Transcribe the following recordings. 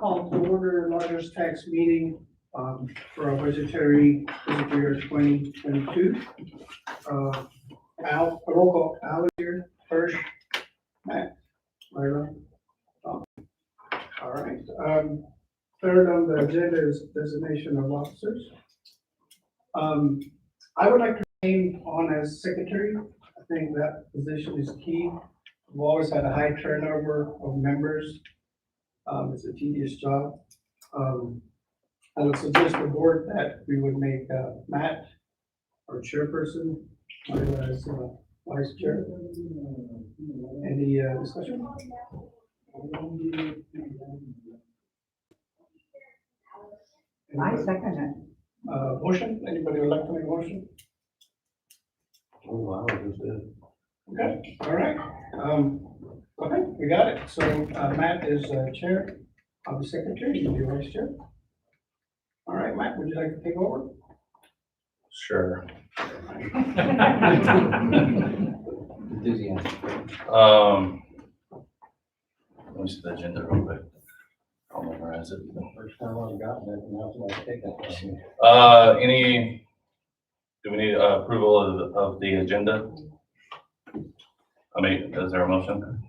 Call to order largest tax meeting for our budgetary fiscal year 2022. Roll call, Al here, Hirsch, Matt, Myra. All right. Third on the agenda is designation of officers. I would like to remain on as secretary. I think that position is key. We've always had a high turnover of members. It's a tedious job. I would suggest the board that we would make Matt our chairperson, Myra as vice chair. Any discussion? I second it. Motion? Anybody would like to make a motion? Oh, wow, this is. Okay, all right. Okay, we got it. So Matt is chair, I'll be secretary, you'll be vice chair. All right, Matt, would you like to take over? Sure. Enthusiasm. Let me see the agenda real quick. I'll memorize it. First time I've gotten it, and now somebody take that from me. Do we need approval of the agenda? I mean, is there a motion?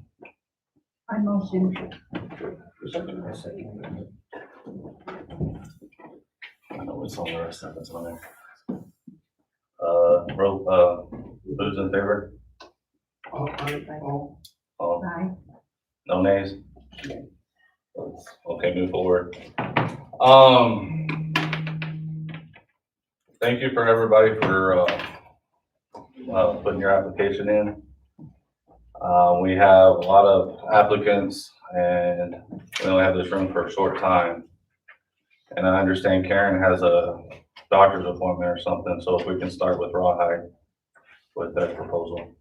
I motion. I know it's on the rest of it's on there. Who's in favor? All. All, Aye. no nays? Okay, move forward. Thank you for everybody for, putting your application in. We have a lot of applicants and we only have this room for a short time. And I understand Karen has a doctor's appointment or something, so if we can start with Rawhide with that proposal.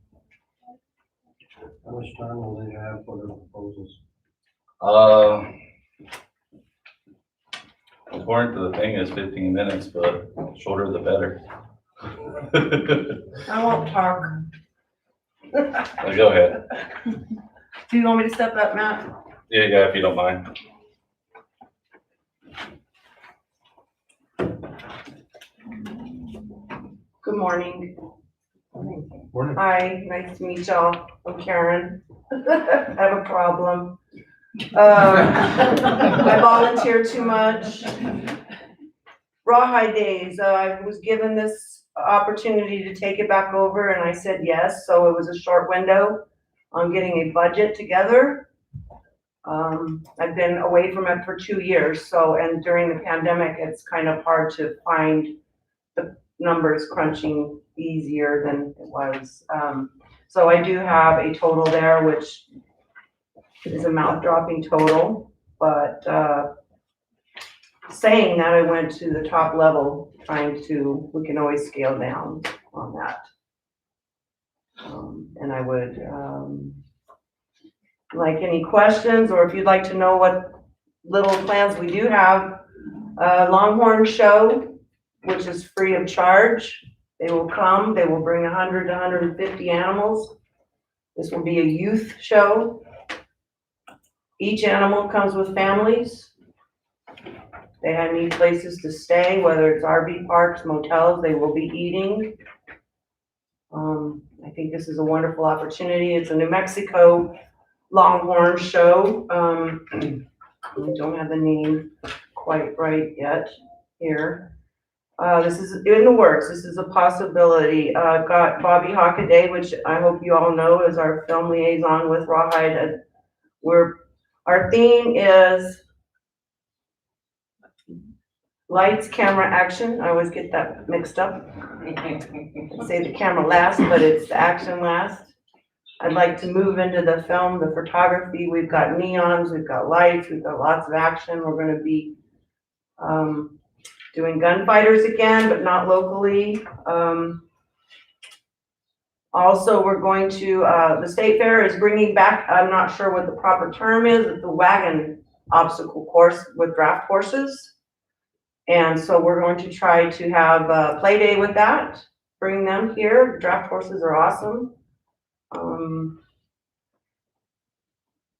How much time will they have for their proposals? According to the thing, it's 15 minutes, but shorter the better. I won't talk. Go ahead. Do you want me to step up, Matt? Yeah, if you don't mind. Good morning. Morning. Hi, nice to meet y'all. I'm Karen. I have a problem. I volunteer too much. Rawhide Days, I was given this opportunity to take it back over and I said yes, so it was a short window on getting a budget together. I've been away from it for 2 years, so, and during the pandemic, it's kind of hard to find the numbers crunching easier than it was. So I do have a total there, which is a mouth-dropping total, but saying that, I went to the top level, we can always scale down on that. And I would like any questions, or if you'd like to know what little plans we do have, Longhorn Show, which is free of charge. They will come, they will bring 100 to 150 animals. This will be a youth show. Each animal comes with families. They need places to stay, whether it's RV parks, motels, they will be eating. I think this is a wonderful opportunity. It's a New Mexico Longhorn show. I don't have the name quite right yet here. This is in the works. This is a possibility. I've got Bobby Hockaday, which I hope you all know is our film liaison with Rawhide. Our theme is lights, camera, action. I always get that mixed up. Say the camera last, but it's the action last. I'd like to move into the film, the photography. We've got neons, we've got lights, we've got lots of action. We're going to be doing gunfighters again, but not locally. Also, we're going to, the state fair is bringing back, I'm not sure what the proper term is, the wagon obstacle course with draft horses. And so we're going to try to have a play day with that, bring them here. Draft horses are awesome.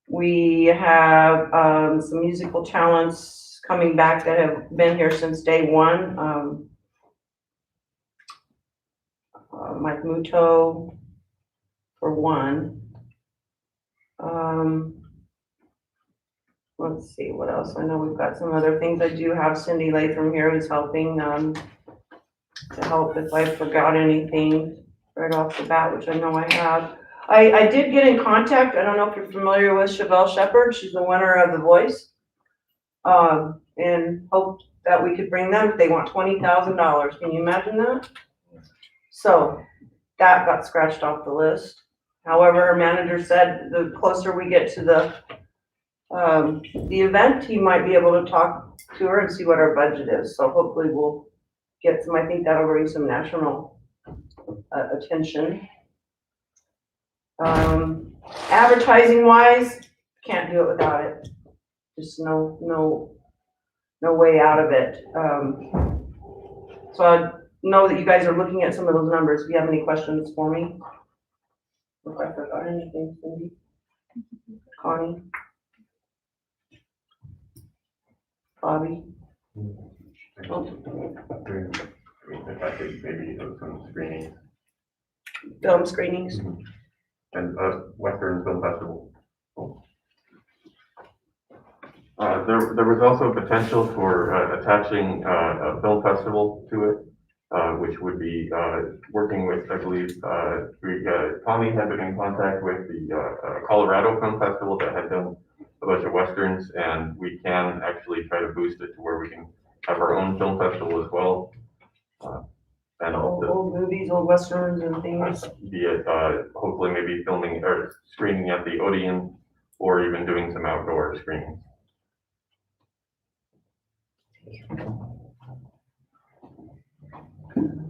We have, some musical talents coming back that have been here since day one. Mike Muto, for one. Let's see, what else? I know we've got some other things. I do have Cindy Latham here who's helping, to help if I forgot anything right off the bat, which I know I have. I did get in contact, I don't know if you're familiar with Chevelle Shepherd, she's the winner of The Voice. And hoped that we could bring them, they want $20,000, can you imagine that? So, that got scratched off the list. However, her manager said the closer we get to the event, he might be able to talk to her and see what our budget is, so hopefully we'll get some, I think that'll bring some national attention. Advertising wise, can't do it without it. Just no way out of it. So I know that you guys are looking at some of those numbers. If you have any questions for me. If I forgot anything, Cindy? Connie? Bobby? If I could maybe do some screening Film screenings? and Western Film Festival. There was also potential for attaching a film festival to it, which would be working with, I believe, Tommy had been in contact with the Colorado Film Festival that had done a bunch of Westerns, and we can actually try to boost it to where we can have our own film festival as well. And Old movies, old westerns and things. be it hopefully maybe filming or screening at the Odeon or even doing some outdoor screenings.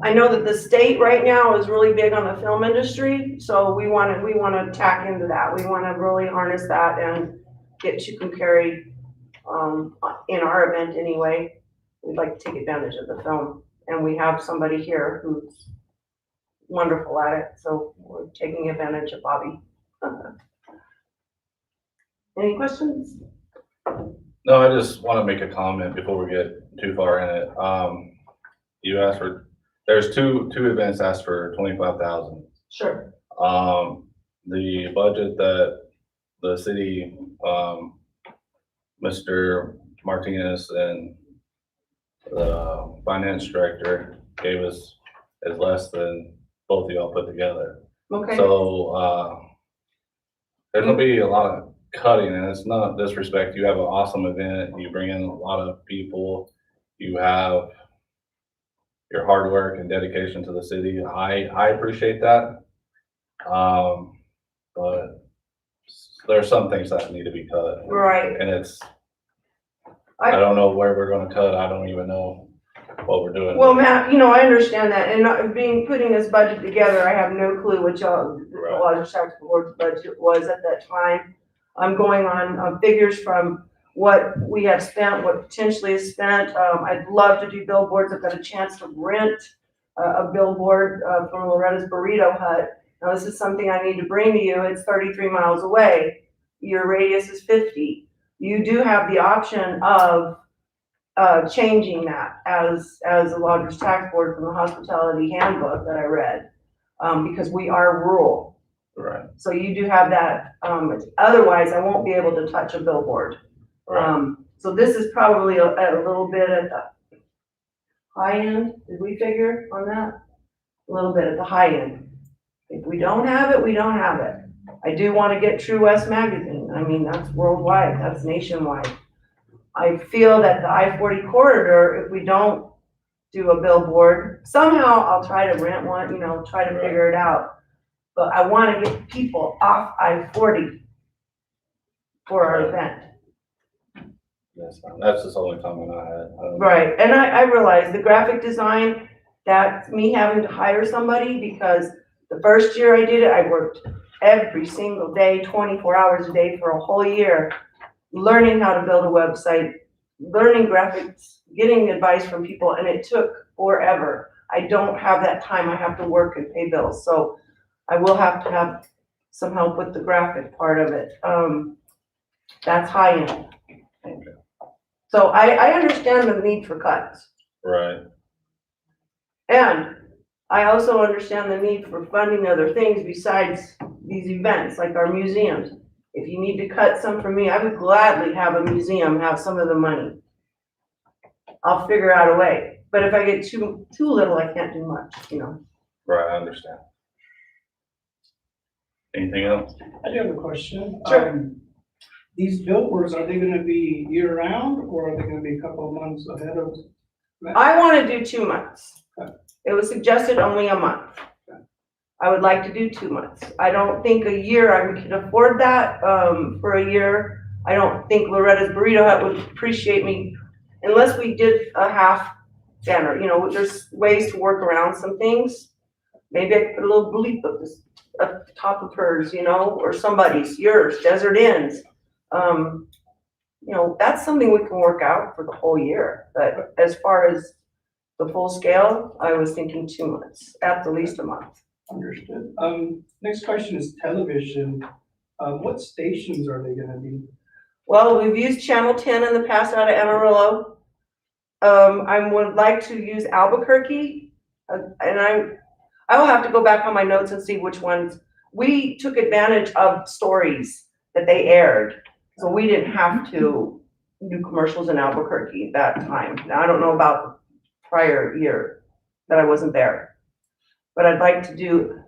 I know that the state right now is really big on the film industry, so we want to tack into that. We want to really harness that and get Tucumcari in our event anyway. We'd like to take advantage of the film, and we have somebody here who's wonderful at it, so we're taking advantage of Bobby. Any questions? No, I just want to make a comment before we get too far in it. You asked for, there's two events asked for 25,000. Sure. The budget that the city, Mr. Martinez and the finance director gave us is less than both of y'all put together. Okay. So, there's gonna be a lot of cutting, and it's not disrespect. You have an awesome event, you bring in a lot of people, you have your hard work and dedication to the city. I appreciate that. But there's some things that need to be cut. Right. And I don't know where we're gonna cut. I don't even know what we're doing. Well, Matt, I understand that, and putting this budget together, I have no clue what the Lodge Tax Board's budget was at that time. I'm going on figures from what we have spent, what potentially is spent. I'd love to do billboards. I've got a chance to rent a billboard from Loretta's Burrito Hut. Now, this is something I need to bring to you. It's 33 miles away. Your radius is 50. You do have the option of changing that as a Lodgers Tax Board from the hospitality handbook that I read, because we are rural. Right. So you do have that. Otherwise, I won't be able to touch a billboard. Right. So this is probably a little bit at the high end. Did we figure on that? A little bit at the high end. If we don't have it, we don't have it. I do want to get True West magazine. I mean, that's worldwide, that's nationwide. I feel that the I-40 corridor, if we don't do a billboard, somehow I'll try to rent one, try to figure it out. But I want to get people off I-40 for our event. That's just the only comment I had. Right, and I realize the graphic design, that's me having to hire somebody, because the first year I did it, I worked every single day, 24 hours a day for a whole year, learning how to build a website, learning graphics, getting advice from people, and it took forever. I don't have that time. I have to work and pay bills, so I will have to have some help with the graphic part of it. That's high end. So I understand the need for cuts. Right. And I also understand the need for funding other things besides these events, like our museums. If you need to cut some for me, I would gladly have a museum have some of the money. I'll figure out a way, but if I get too little, I can't do much, you know? Right, I understand. Anything else? I do have a question. Sure. These billboards, are they gonna be year round or are they gonna be a couple of months ahead of? I wanna do 2 months. Okay. It was suggested only a month. I would like to do 2 months. I don't think a year, I can afford that, for a year. I don't think Loretta's Burrito Hut would appreciate me unless we did a half banner, you know, there's ways to work around some things. Maybe I could put a little bleep up this, up the top of hers, you know, or somebody's, yours, Desert Inns. You know, that's something we can work out for the whole year, but as far as the full scale, I was thinking 2 months, at the least a month. Understood. Next question is television. What stations are they gonna be? Well, we've used Channel 10 in the past out of Amarillo. I would like to use Albuquerque, and I will have to go back on my notes and see which ones. We took advantage of stories that they aired, so we didn't have to do commercials in Albuquerque that time. Now, I don't know about prior year that I wasn't there, but I'd like to do,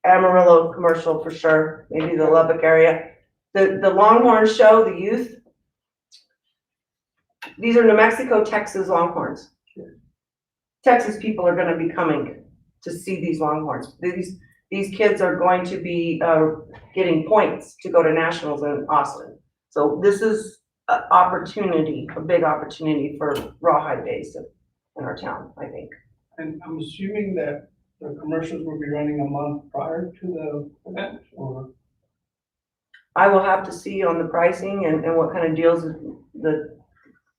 Amarillo commercial for sure, maybe the Lubbock area. The Longhorn show, the youth, these are New Mexico, Texas Longhorns. Texas people are gonna be coming to see these Longhorns. These kids are going to be, getting points to go to nationals in Austin. So this is an opportunity, a big opportunity for Rawhide Days in our town, I think. And I'm assuming that the commercials will be running a month prior to the event, or? I will have to see on the pricing and what kind of deals the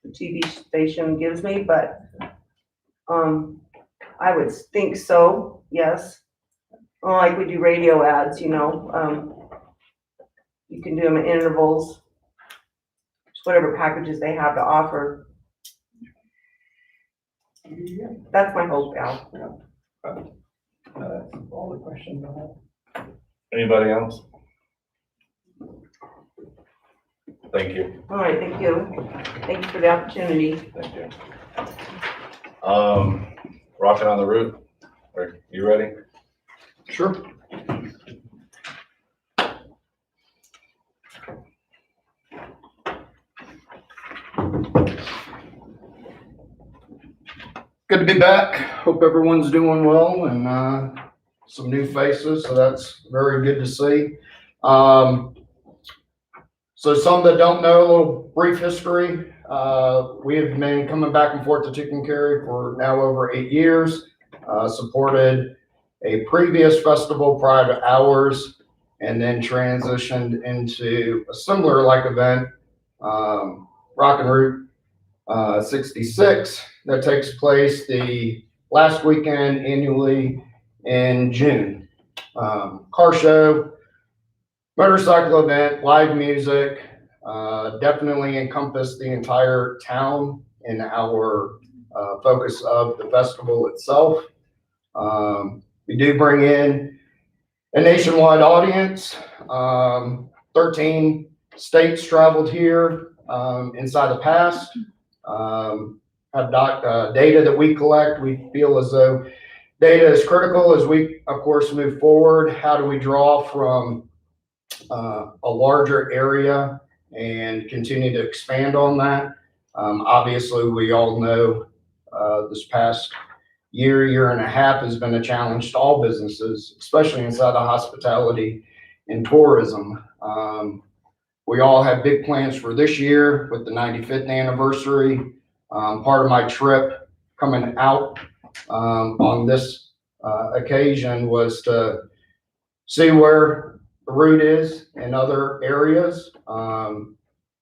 TV station gives me, but, I would think so, yes. Like we do radio ads, you know, you can do them in intervals, just whatever packages they have to offer. That's my hope, Al. That's all the questions I have. Anybody else? Thank you. All right, thank you. Thank you for the opportunity. Thank you. Rocking on the Route, are you ready? Sure. Good to be back. Hope everyone's doing well and some new faces, so that's very good to see. So some that don't know, a little brief history. We have been coming back and forth to Tucumcari for now over 8 years. Supported a previous festival prior to ours, and then transitioned into a similar like event, Rock and Route 66, that takes place the last weekend annually in June. Car show, motorcycle event, live music, definitely encompass the entire town in our focus of the festival itself. We do bring in a nationwide audience. 13 states traveled here inside the past. Have data that we collect. We feel as though data is critical as we, of course, move forward. How do we draw from a larger area and continue to expand on that? Obviously, we all know this past year and a half has been a challenge to all businesses, especially inside the hospitality and tourism. We all have big plans for this year with the 95th anniversary. Part of my trip coming out on this occasion was to see where the route is in other areas.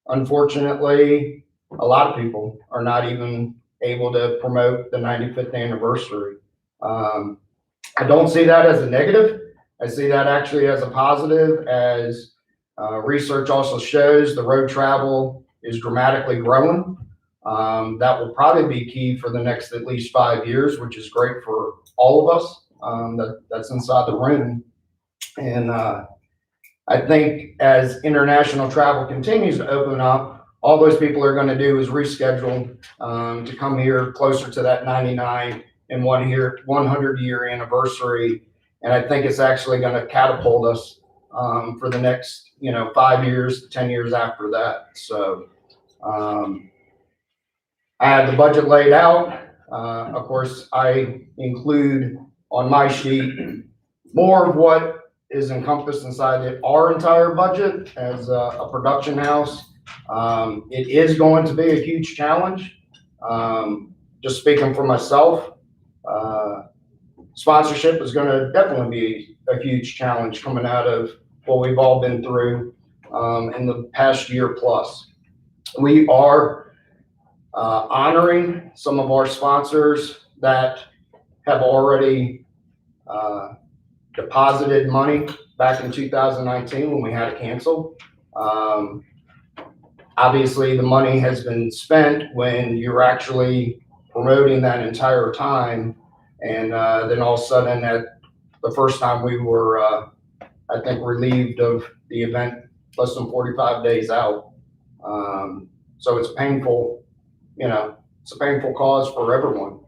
Unfortunately, a lot of people are not even able to promote the 95th anniversary. I don't see that as a negative. I see that actually as a positive, as Research also shows the road travel is dramatically growing. That will probably be key for the next at least 5 years, which is great for all of us that's inside the room. And I think as international travel continues to open up, all those people are going to do is reschedule to come here closer to that 99 and 100 year anniversary. And I think it's actually going to catapult us for the next 5 years to 10 years after that. So I had the budget laid out. Of course, I include on my sheet more of what is encompassed inside our entire budget as a production house. It is going to be a huge challenge. Just speaking for myself, sponsorship is going to definitely be a huge challenge coming out of what we've all been through in the past year plus. We are honoring some of our sponsors that have already deposited money back in 2019 when we had to cancel. Obviously, the money has been spent when you're actually promoting that entire time. And then all of a sudden, at the first time we were, I think, relieved of the event less than 45 days out. So it's painful, it's a painful cause for everyone.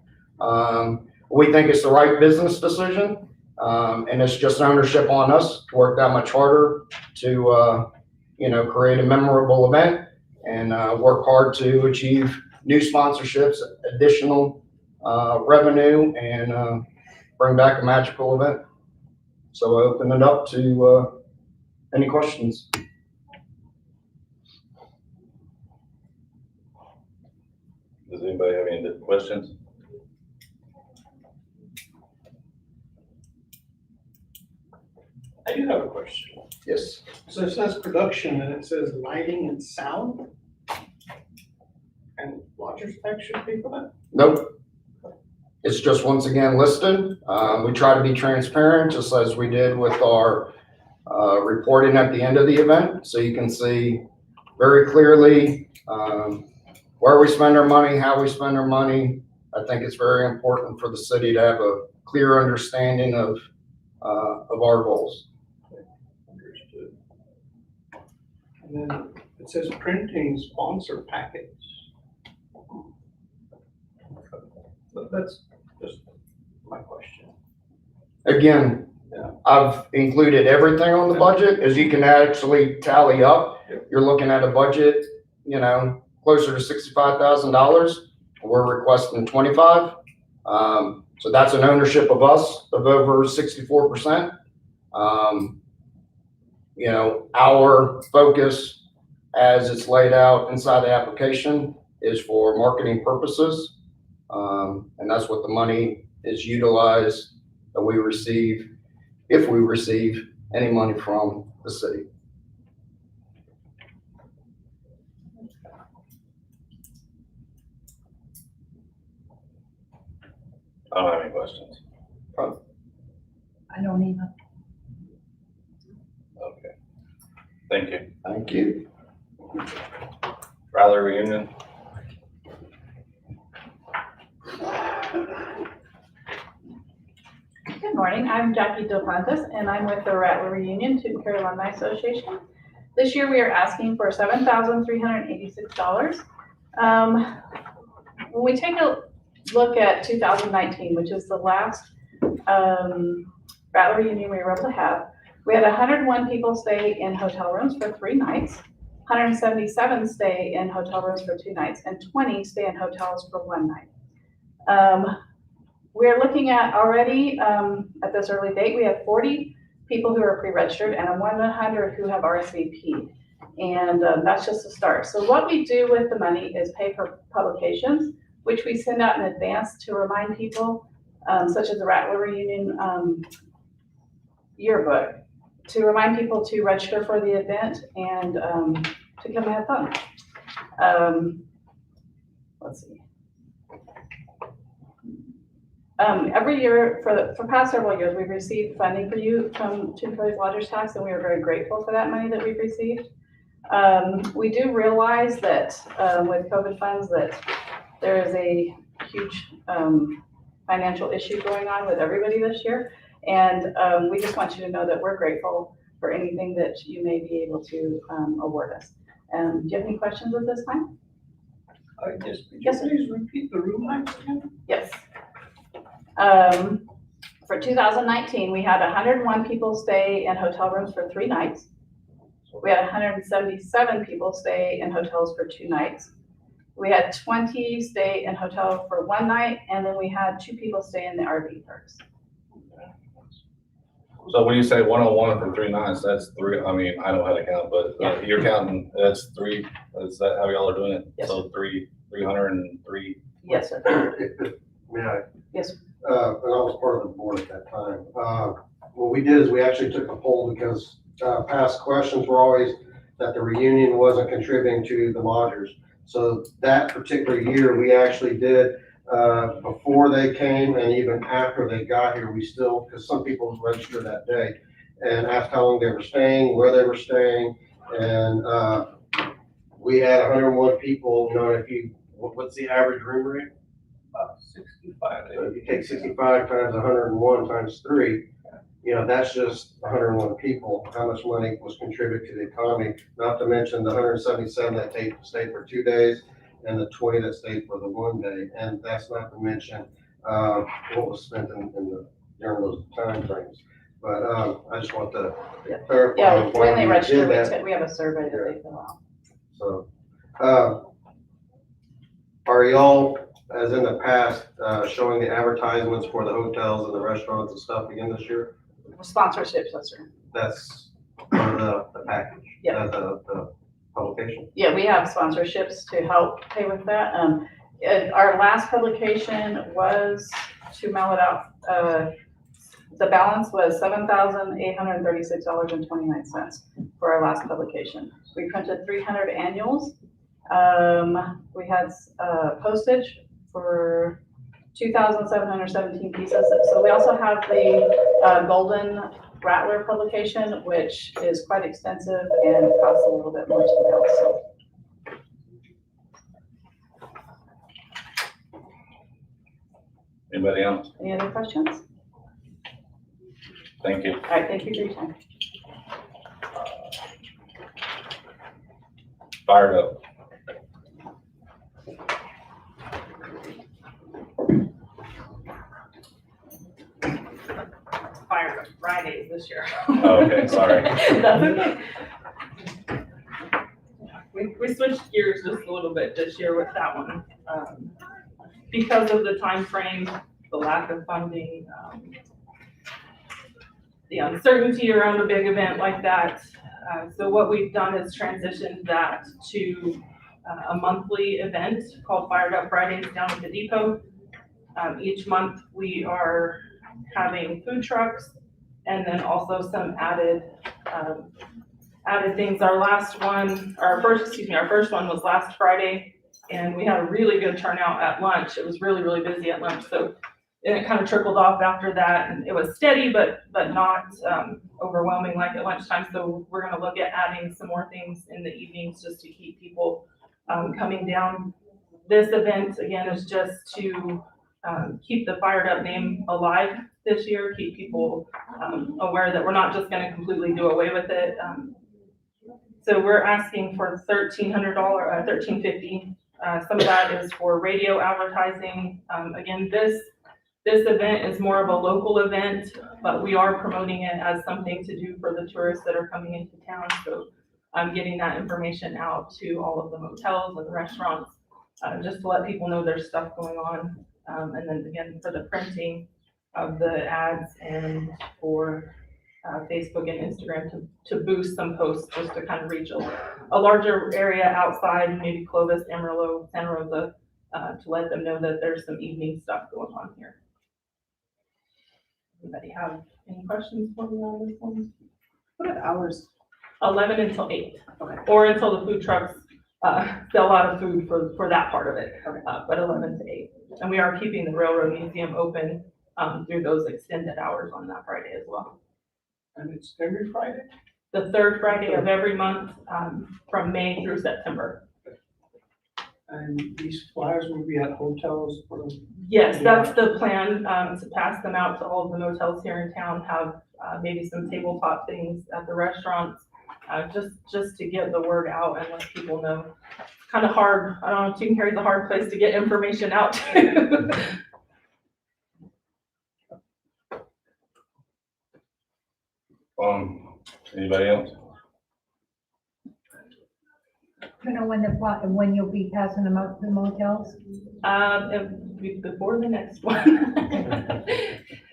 We think it's the right business decision. And it's just ownership on us to work that much harder to, create a memorable event and work hard to achieve new sponsorships, additional revenue, and bring back a magical event. So I open it up to any questions. Does anybody have any questions? I do have a question. Yes. So it says production and it says lighting and sound. And Rogers Tech should pay for that? Nope. It's just once again listed. We try to be transparent, just as we did with our reporting at the end of the event. So you can see very clearly where we spend our money, how we spend our money. I think it's very important for the city to have a clear understanding of our goals. Understood. And then it says printing sponsor package. But that's just my question. Again, I've included everything on the budget. As you can actually tally up, you're looking at a budget, closer to $65,000. We're requesting 25. So that's an ownership of us of over 64%. Our focus as it's laid out inside the application is for marketing purposes. And that's what the money is utilized that we receive, if we receive any money from the city. I don't have any questions. I don't even. Okay. Thank you. Thank you. Rattler reunion. Good morning, I'm Jackie Dos Santos, and I'm with the Rattler Reunion Teuton Carey Alumni Association. This year we are asking for $7,386. When we take a look at 2019, which is the last Rattler Reunion we were able to have, we had 101 people stay in hotel rooms for 3 nights, 177 stay in hotel rooms for 2 nights, and 20 stay in hotels for 1 night. We're looking at already, at this early date, we have 40 people who are pre-registered and 100 who have RSVP'd. And that's just a start. So what we do with the money is pay for publications, which we send out in advance to remind people, such as the Rattler Reunion yearbook, to remind people to register for the event and to come and have fun. Let's see. Every year, for past several years, we've received funding from Twin Falls Lodgers Tax, and we are very grateful for that money that we've received. We do realize that, with COVID funds, that there is a huge, financial issue going on with everybody this year. And, we just want you to know that we're grateful for anything that you may be able to, award us. Do you have any questions at this time? Yes, sir. Please repeat the room nights again? Yes. For 2019, we had 101 people stay in hotel rooms for 3 nights. We had 177 people stay in hotels for 2 nights. We had 20 stay in hotel for 1 night, and then we had 2 people stay in the RV parks. So when you say 101 for 3 nights, that's 3, I mean, I don't know how to count, but Yeah. you're counting, that's 3, is that how y'all are doing it? Yes. So 303. Yes, sir. Yeah. Yes. And I was part of the board at that time. What we did is we actually took a poll because, past questions were always that the reunion wasn't contributing to the lodgers. So that particular year, we actually did, before they came and even after they got here, we still, because some people registered that day and asked how long they were staying, where they were staying. And, we had 101 people, you know, what's the average room rate? 65. So if you take 65 times 101 times 3, you know, that's just 101 people. How much money was contributed to the economy? Not to mention the 177 that stayed for 2 days and the 20 that stayed for the 1 day. And that's not to mention what was spent during those time frames. But I just want to clarify. Yeah, why when they we register, did that. we have a survey that they fill out. So, are y'all, as in the past, showing the advertisements for the hotels and the restaurants and stuff again this year? Sponsorships, yes, sir. That's part of the package? Yeah. The publication? Yeah, we have sponsorships to help pay with that. Our last publication was, to mail it out, the balance was $7,836.29 for our last publication. We printed 300 annuals. We had postage for 2,717 pieces. So we also have the Golden Rattler publication, which is quite extensive and costs a little bit more to mail. So Anybody else? any other questions? Thank you. All right, thank you for your time. Fired up. Fired up Fridays this year. Oh, okay, sorry. That's okay. We switched gears just a little bit this year with that one. Because of the time frame, the lack of funding, the uncertainty around a big event like that. So what we've done is transitioned that to a monthly event called Fired Up Fridays down at the depot. Each month we are having food trucks and then also some added things. Our first one was last Friday, and we had a really good turnout at lunch. It was really, really busy at lunch. So, and it kind of trickled off after that, and it was steady, but not overwhelming like at lunchtime. So we're gonna look at adding some more things in the evenings just to keep people coming down. This event, again, is just to keep the Fired Up name alive this year, keep people aware that we're not just gonna completely do away with it. So we're asking for $1,350. Some of that is for radio advertising. Again, this event is more of a local event, but we are promoting it as something to do for the tourists that are coming into town. So I'm getting that information out to all of the motels and restaurants, just to let people know there's stuff going on. And then again, for the printing of the ads and for Facebook and Instagram to boost some posts, just to kind of reach a larger area outside, maybe Clovis, Amarillo, Santa Rosa, to let them know that there's some evening stuff going on here. Anybody have any questions for me on this one? What are the hours? 11 until 8, Okay. or until the food trucks sell out of food for that part of it, but 11 to 8. And we are keeping the Railroad Museum open through those extended hours on that Friday as well. And it's every Friday? The third Friday of every month from May through September. And these flyers will be at hotels for the. Yes, that's the plan, to pass them out to all of the motels here in town, have maybe some tabletop things at the restaurants, just to get the word out and let people know. It's kind of hard, I don't know, Chicken Carry's a hard place to get information out to. Anybody else? You know when you'll be passing them out to the motels? Before the next one.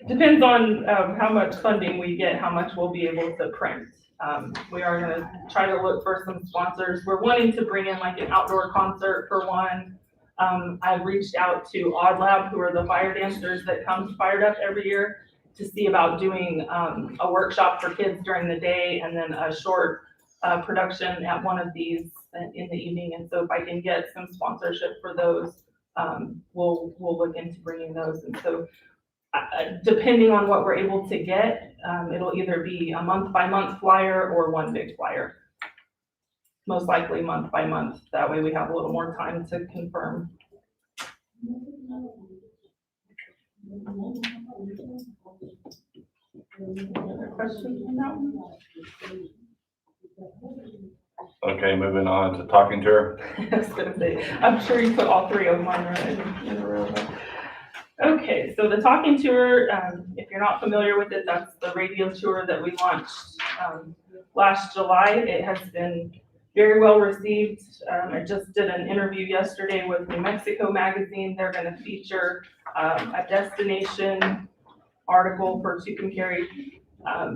Depends on how much funding we get, how much we'll be able to print. We are gonna try to look for some sponsors. We're wanting to bring in like an outdoor concert for one. I've reached out to Odd Lab, who are the fire dancers that come Fired Up every year, to see about doing a workshop for kids during the day and then a short production at one of these in the evening. And so if I can get some sponsorship for those, we'll look into bringing those. And so depending on what we're able to get, it'll either be a month by month flyer or one big flyer. Most likely month by month. That way we have a little more time to confirm. Any other questions on that one? Okay, moving on to talking tour. I was gonna say, I'm sure you put all three of them on in a row. Okay, so the talking tour, if you're not familiar with it, that's the radio tour that we launched last July. It has been very well received. I just did an interview yesterday with New Mexico Magazine. They're gonna feature a destination article for Tucumcari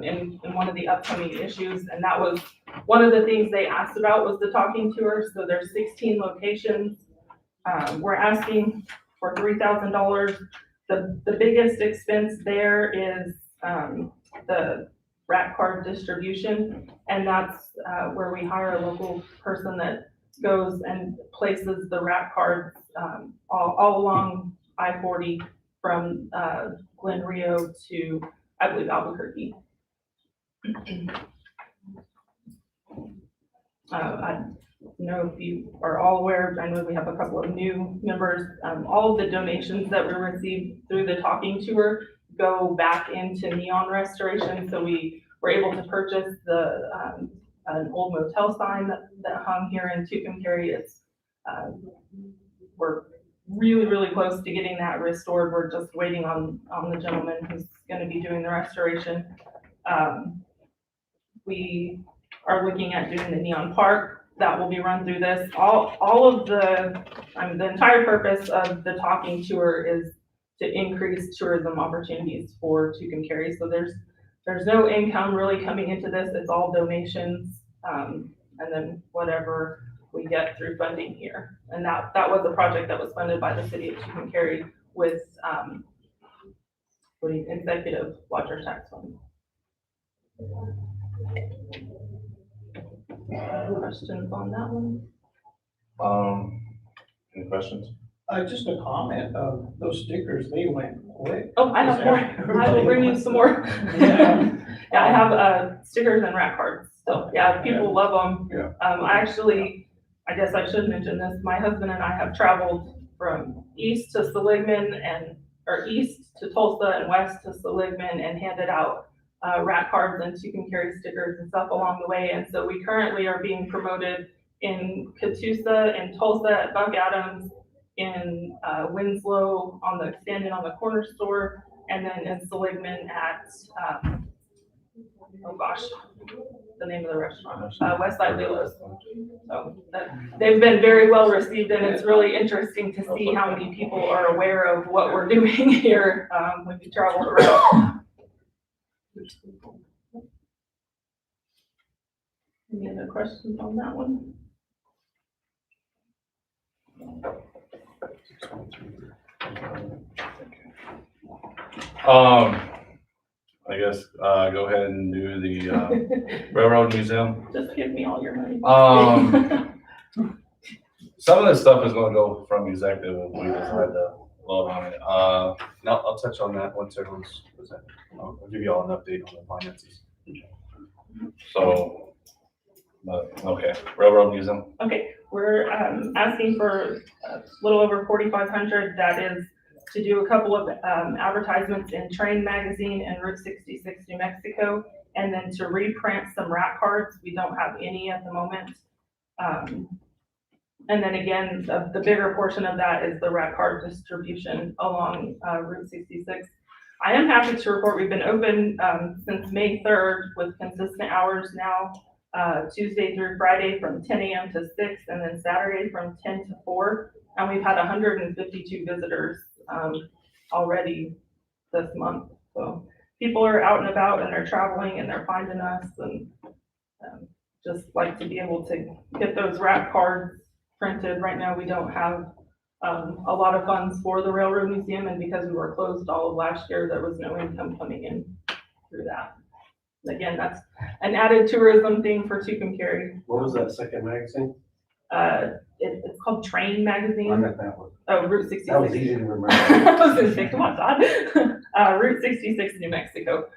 in one of the upcoming issues. And that was one of the things they asked about was the talking tour. So there's 16 locations. We're asking for $3,000. The biggest expense there is the rat card distribution. And that's where we hire a local person that goes and places the rat cards all along I-40 from Glen Rio to, I believe, Albuquerque. I know if you are all aware, I know we have a couple of new members. All of the donations that we received through the talking tour go back into neon restoration. So we were able to purchase an old motel sign that hung here in Tucumcari. We're really, really close to getting that restored. We're just waiting on the gentleman who's gonna be doing the restoration. We are looking at doing the neon park. That will be run through this. All of the entire purpose of the talking tour is to increase tourism opportunities for Tucumcari. So there's no income really coming into this. It's all donations, and then whatever we get through funding here. And that was a project that was funded by the city of Tucumcari with executive lodgers tax fund. Questions on that one? Any questions? Just a comment, those stickers, they went quick. Oh, I have more. I will bring you some more. Yeah. Yeah, I have stickers and rat cards. So yeah, people love them. Yeah. I guess I should mention this. My husband and I have traveled from east to Seligman or east to Tulsa and west to Seligman and handed out rat cards and Tucumcari stickers and stuff along the way. And so we currently are being promoted in Catoosa and Tulsa at Buck Adams, in Winslow standing on the corner store, and then in Seligman at, oh gosh, the name of the restaurant, Westside Lilo's. So they've been very well received, and it's really interesting to see how many people are aware of what we're doing here when we travel around. Any other questions on that one? I guess, go ahead and do the Railroad Museum. Just give me all your money. Some of this stuff is gonna go from executive if we decide to vote on it. And I'll touch on that once everyone's presented. I'll give you all an update on the finances. So, but, okay, Railroad Museum, Okay, we're asking for a little over 4,500. That is to do a couple of advertisements in Train Magazine and Route 66 New Mexico, and then to reprint some rat cards. We don't have any at the moment. And then again, the bigger portion of that is the rat card distribution along Route 66. I am happy to report we've been open since May 3rd with consistent hours now. Tuesday through Friday from 10 a.m. to 6, and then Saturday from 10 to 4. And we've had 152 visitors already this month. So people are out and about and they're traveling and they're finding us, and just like to be able to get those wrap cards printed. Right now, we don't have a lot of funds for the Railroad Museum, and because we were closed all of last year, there was no income coming in through that. Again, that's an added tourism thing for Tucumcari. What was that second magazine? It's called Train Magazine. I meant that one. Oh, Route 66. That was easy to remember. I was gonna say, come on, Todd. Route 66, New Mexico.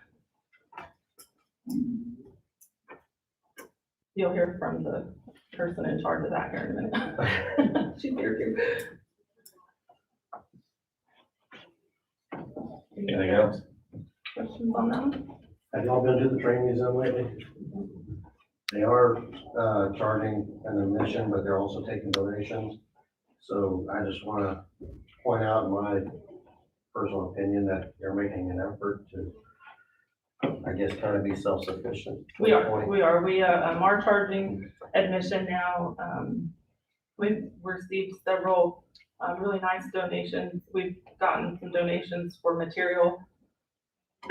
You'll hear from the person in charge of that here in a minute. She's here too. anything else? Questions on that one? Have y'all been to the train museum lately? They are charging an admission, but they're also taking donations. So I just want to point out in my personal opinion that they're making an effort to, I guess, kind of be self-sufficient. We are. We are charging admission now. We've received several really nice donations. We've gotten some donations for material.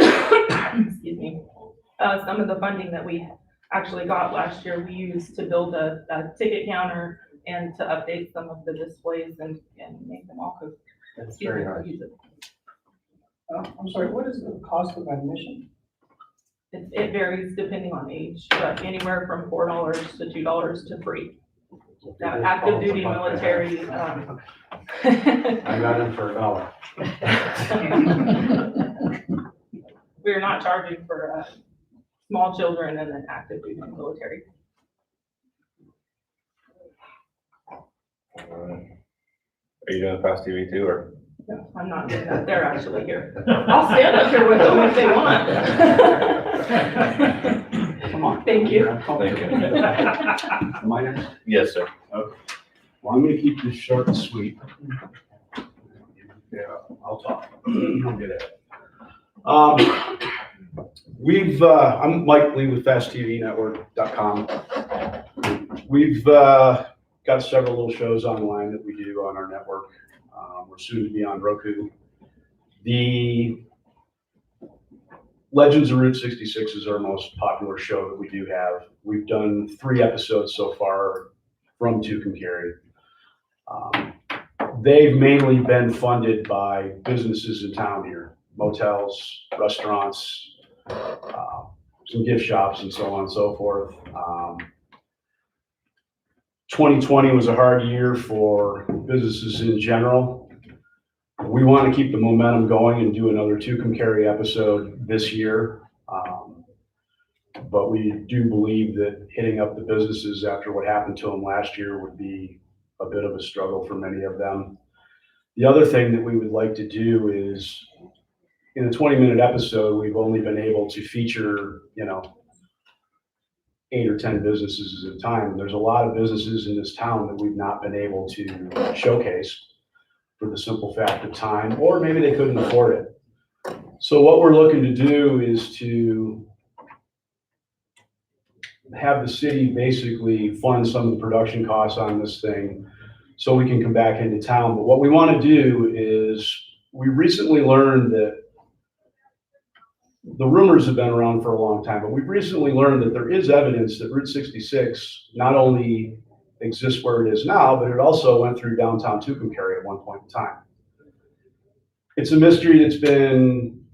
Excuse me. Some of the funding that we actually got last year, we used to build a ticket counter and to update some of the displays and make them all. It's very nice. I'm sorry, what is the cost of admission? It varies depending on age, but anywhere from $4 to $2 to free. Now, active duty military. I got in for $1. We're not charging for small children and then active duty military. Are you doing Fast TV too, or? No, I'm not doing that. They're actually here. I'll stand up here with them if they want. Come on. Thank you. Thank you. Am I next? Yes, sir. Well, I'm gonna keep this short and sweet. Yeah, I'll talk. I'll get it. I'm Mike Lee with FastTVNetwork.com. We've got several little shows online that we do on our network. We're soon to be on Roku. The Legends of Route 66 is our most popular show that we do have. We've done 3 episodes so far from Tucumcari. They've mainly been funded by businesses in town here, motels, restaurants, some gift shops, and so on and so forth. 2020 was a hard year for businesses in general. We want to keep the momentum going and do another Tucumcari episode this year. But we do believe that hitting up the businesses after what happened to them last year would be a bit of a struggle for many of them. The other thing that we would like to do is, in a 20-minute episode, we've only been able to feature, 8 or 10 businesses at a time. There's a lot of businesses in this town that we've not been able to showcase for the simple fact of time, or maybe they couldn't afford it. So what we're looking to do is to have the city basically fund some of the production costs on this thing so we can come back into town. But what we want to do is, we recently learned that the rumors have been around for a long time, but we've recently learned that there is evidence that Route 66 not only exists where it is now, but it also went through downtown Tucumcari at one point in time. It's a mystery that's been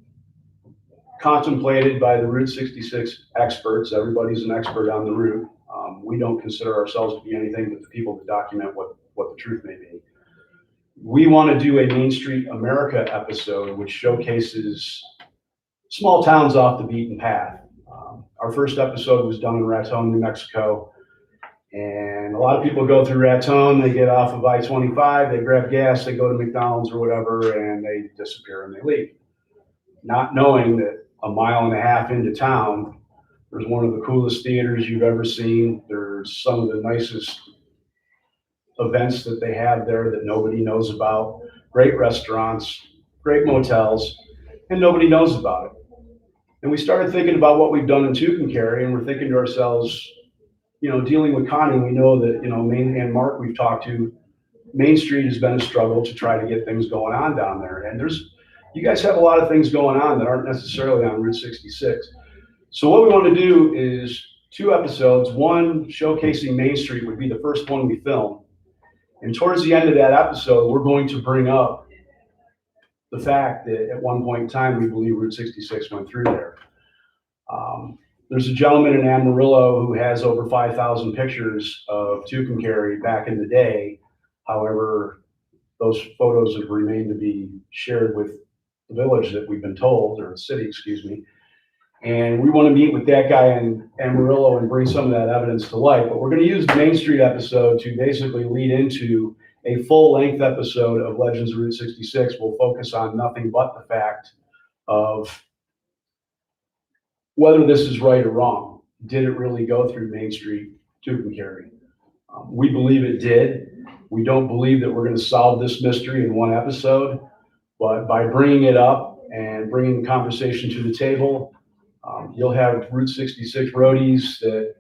contemplated by the Route 66 experts. Everybody's an expert on the route. We don't consider ourselves to be anything but the people that document what what the truth may be. We want to do a Main Street America episode, which showcases small towns off the beaten path. Our first episode was done in Raton, New Mexico. And a lot of people go through Raton, they get off of I-25, they grab gas, they go to McDonald's or whatever, and they disappear and they leave. Not knowing that a mile and a half into town, there's one of the coolest theaters you've ever seen. There's some of the nicest events that they have there that nobody knows about. Great restaurants, great motels, and nobody knows about it. And we started thinking about what we've done in Tucumcari, and we're thinking to ourselves, dealing with Connie, we know that, Main and Mark we've talked to, Main Street has been a struggle to try to get things going on down there. And you guys have a lot of things going on that aren't necessarily on Route 66. So what we want to do is 2 episodes. One showcasing Main Street would be the first one we film. And towards the end of that episode, we're going to bring up the fact that at one point in time, we believe Route 66 went through there. There's a gentleman in Amarillo who has over 5,000 pictures of Tucumcari back in the day. However, those photos have remained to be shared with the village that we've been told, or the city, excuse me. And we want to meet with that guy in Amarillo and bring some of that evidence to light. But we're going to use the Main Street episode to basically lead into a full-length episode of Legends of Route 66. We'll focus on nothing but the fact of whether this is right or wrong. Did it really go through Main Street, Tucumcari? We believe it did. We don't believe that we're going to solve this mystery in one episode, but by bringing it up and bringing the conversation to the table, you'll have Route 66 roadies that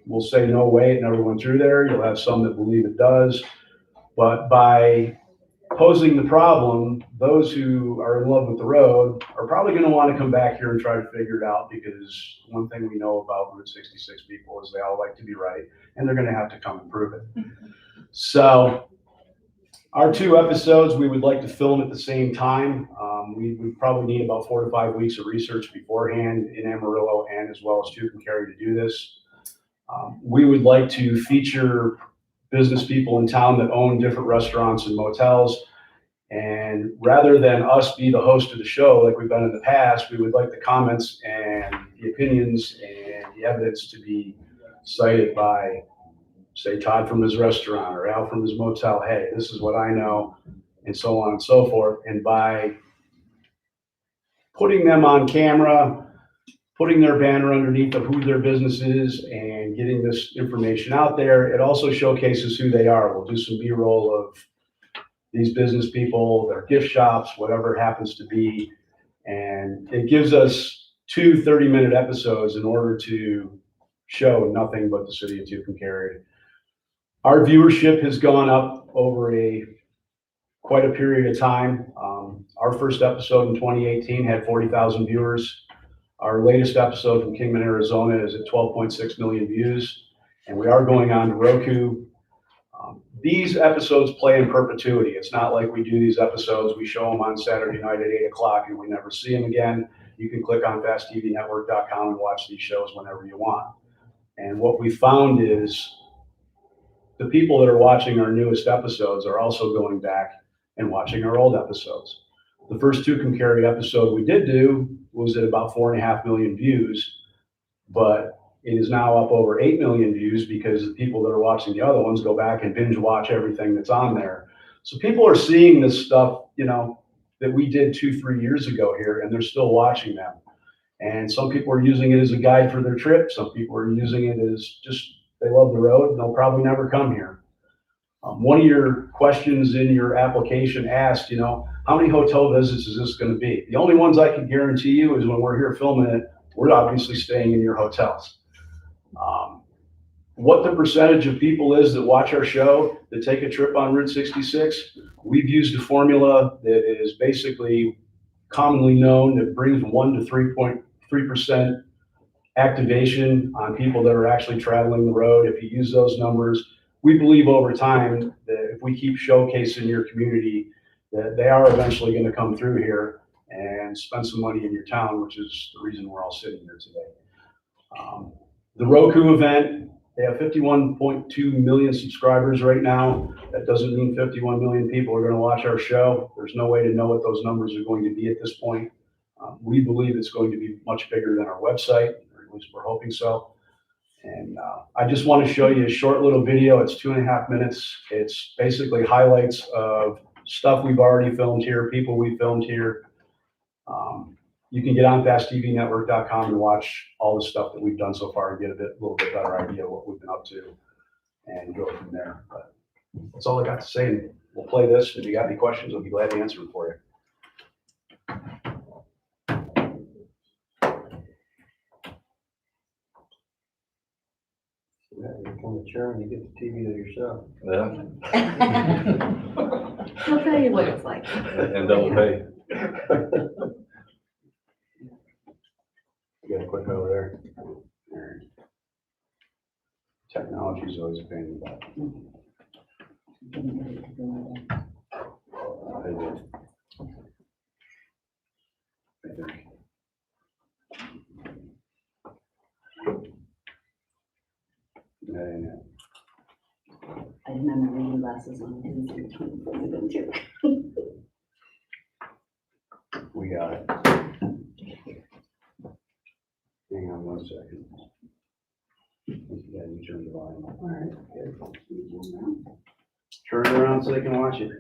will say, no way, it never went through there. You'll have some that believe it does. But by posing the problem, those who are in love with the road are probably going to want to come back here and try to figure it out, because one thing we know about Route 66 people is they all like to be right, and they're going to have to come and prove it. So our 2 episodes, we would like to film at the same time. We probably need about 4 to 5 weeks of research beforehand in Amarillo and as well as Tucumcari to do this. We would like to feature business people in town that own different restaurants and motels. And rather than us be the host of the show like we've done in the past, we would like the comments and the opinions and the evidence to be cited by, say, Todd from his restaurant or Al from his motel. Hey, this is what I know, and so on and so forth. And by putting them on camera, putting their banner underneath of who their business is and getting this information out there, it also showcases who they are. We'll do some B-roll of these business people, their gift shops, whatever it happens to be. And it gives us 2 30-minute episodes in order to show nothing but the city of Tucumcari. Our viewership has gone up over quite a period of time. Our first episode in 2018 had 40,000 viewers. Our latest episode from Kingman, Arizona is at 12.6 million views, and we are going on to Roku. These episodes play in perpetuity. It's not like we do these episodes, we show them on Saturday night at 8 o'clock and we never see them again. You can click on FastTVNetwork.com and watch these shows whenever you want. And what we found is the people that are watching our newest episodes are also going back and watching our old episodes. The first Tucumcari episode we did do was at about 4.5 million views, but it is now up over 8 million views because the people that are watching the other ones go back and binge watch everything that's on there. So people are seeing this stuff, that we did 2-3 years ago here, and they're still watching them. And some people are using it as a guide for their trip. Some people are using it as just, they love the road and they'll probably never come here. One of your questions in your application asked, how many hotel visits is this going to be? The only ones I can guarantee you is when we're here filming it, we're obviously staying in your hotels. What the percentage of people is that watch our show that take a trip on Route 66, we've used a formula that is basically commonly known that brings 1 to 3.3% activation on people that are actually traveling the road. If you use those numbers, we believe over time that if we keep showcasing your community, that they are eventually going to come through here and spend some money in your town, which is the reason we're all sitting here today. The Roku event, They have 51.2 million subscribers right now. That doesn't mean 51 million people are going to watch our show. There's no way to know what those numbers are going to be at this point. We believe it's going to be much bigger than our website, or at least we're hoping so. And I just want to show you a short little video. It's 2.5 minutes. It's basically highlights of stuff we've already filmed here, people we filmed here. You can get on fasttvnetwork.com and watch all the stuff that we've done so far and get a little bit better idea of what we've been up to and go from there. But that's all I got to say. We'll play this. If you got any questions, I'll be glad to answer them for you. Yeah, you become the chairman, you get the TV to yourself. Yeah, I'll tell you what it's like. and double pay. You got a quick over there. Technology is always a pain in the butt. I did. I think. Yeah. I remember reading glasses on, I didn't see them too. We got it. Hang on 1 second. Yeah, you turn the volume up. All right. Turn it around so they can watch it.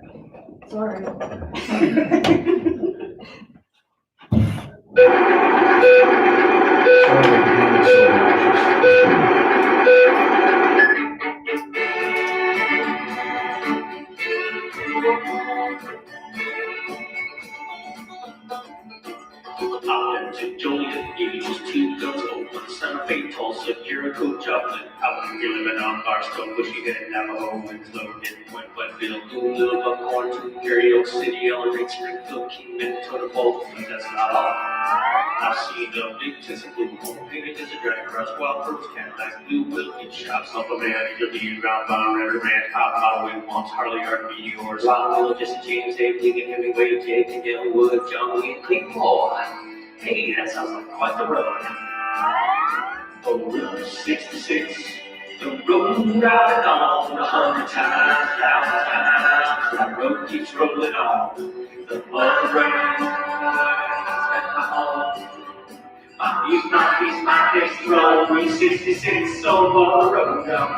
Sorry. To Julian, ages 2 goes open, Santa Fe, Tulsa, Jericho, Joplin, out here living on Barstow, Bushy Head, Navajo, Winslow, Midpoint, Wetfield, Louisville, Buckhorn, Gary, Oak City, Ellery, Springfield, Kingman, Minnesota, but that's not all. I've seen the big tits of blue, home painted as a drag across wild fruits, Cadillacs, blue Wilkie shops, up a man, you'll be round bound, River Man, Top Model, Wing Pumps, Harley Art, Meteors, Wild Willow, Jesse James, Dave, Lincoln, Hemingway, Jake, and Wood, John Lee, and Claypool. Hey, that sounds like quite the road. Oh, Route 66, the road riding on 100 times, 1,000 times. The road keeps rolling on, the mud rain. My face, roll, Route 66, so far road down.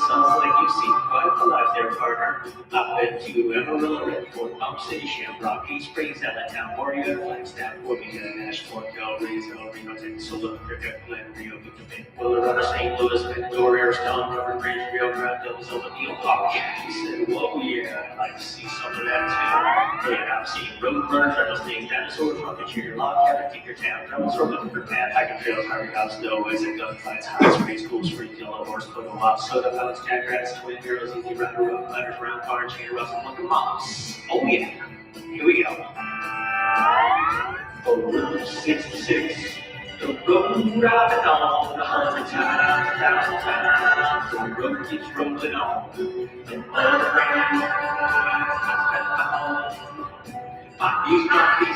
Sounds like you've seen quite a life there, partner. I've been to Amarillo, Redford, Palm City, Shamrock, East Springs, Allentown, Warrior, Flagstaff, Wilmington, Nashville, Del Reyes, El Reno, Texas, Cricket, Glen, Rio, Victor, Colorado, St. Louis, Ventura, Arizona, Rubber Bridge, Rio Grande, Del Zona, Neil Hawk. He said, whoa, yeah, I'd like to see some of that too. Yeah, I've seen road runners, rattlesnakes, dinosaurs, rocketeer, log cabin, tinker town, drums, or lumber pad, hiking trails, hiring house, snoways, and gunfights, high springs, cool springs, yellow horse, photo ops, soda fountains, jackrats, twin girls, easy rider, road climbers, round car, chain rustle, monkey moms. Oh yeah, here we go. Oh, Route 66, the road riding on 100 times, 1,000 times. The road keeps rolling on, the mud rain.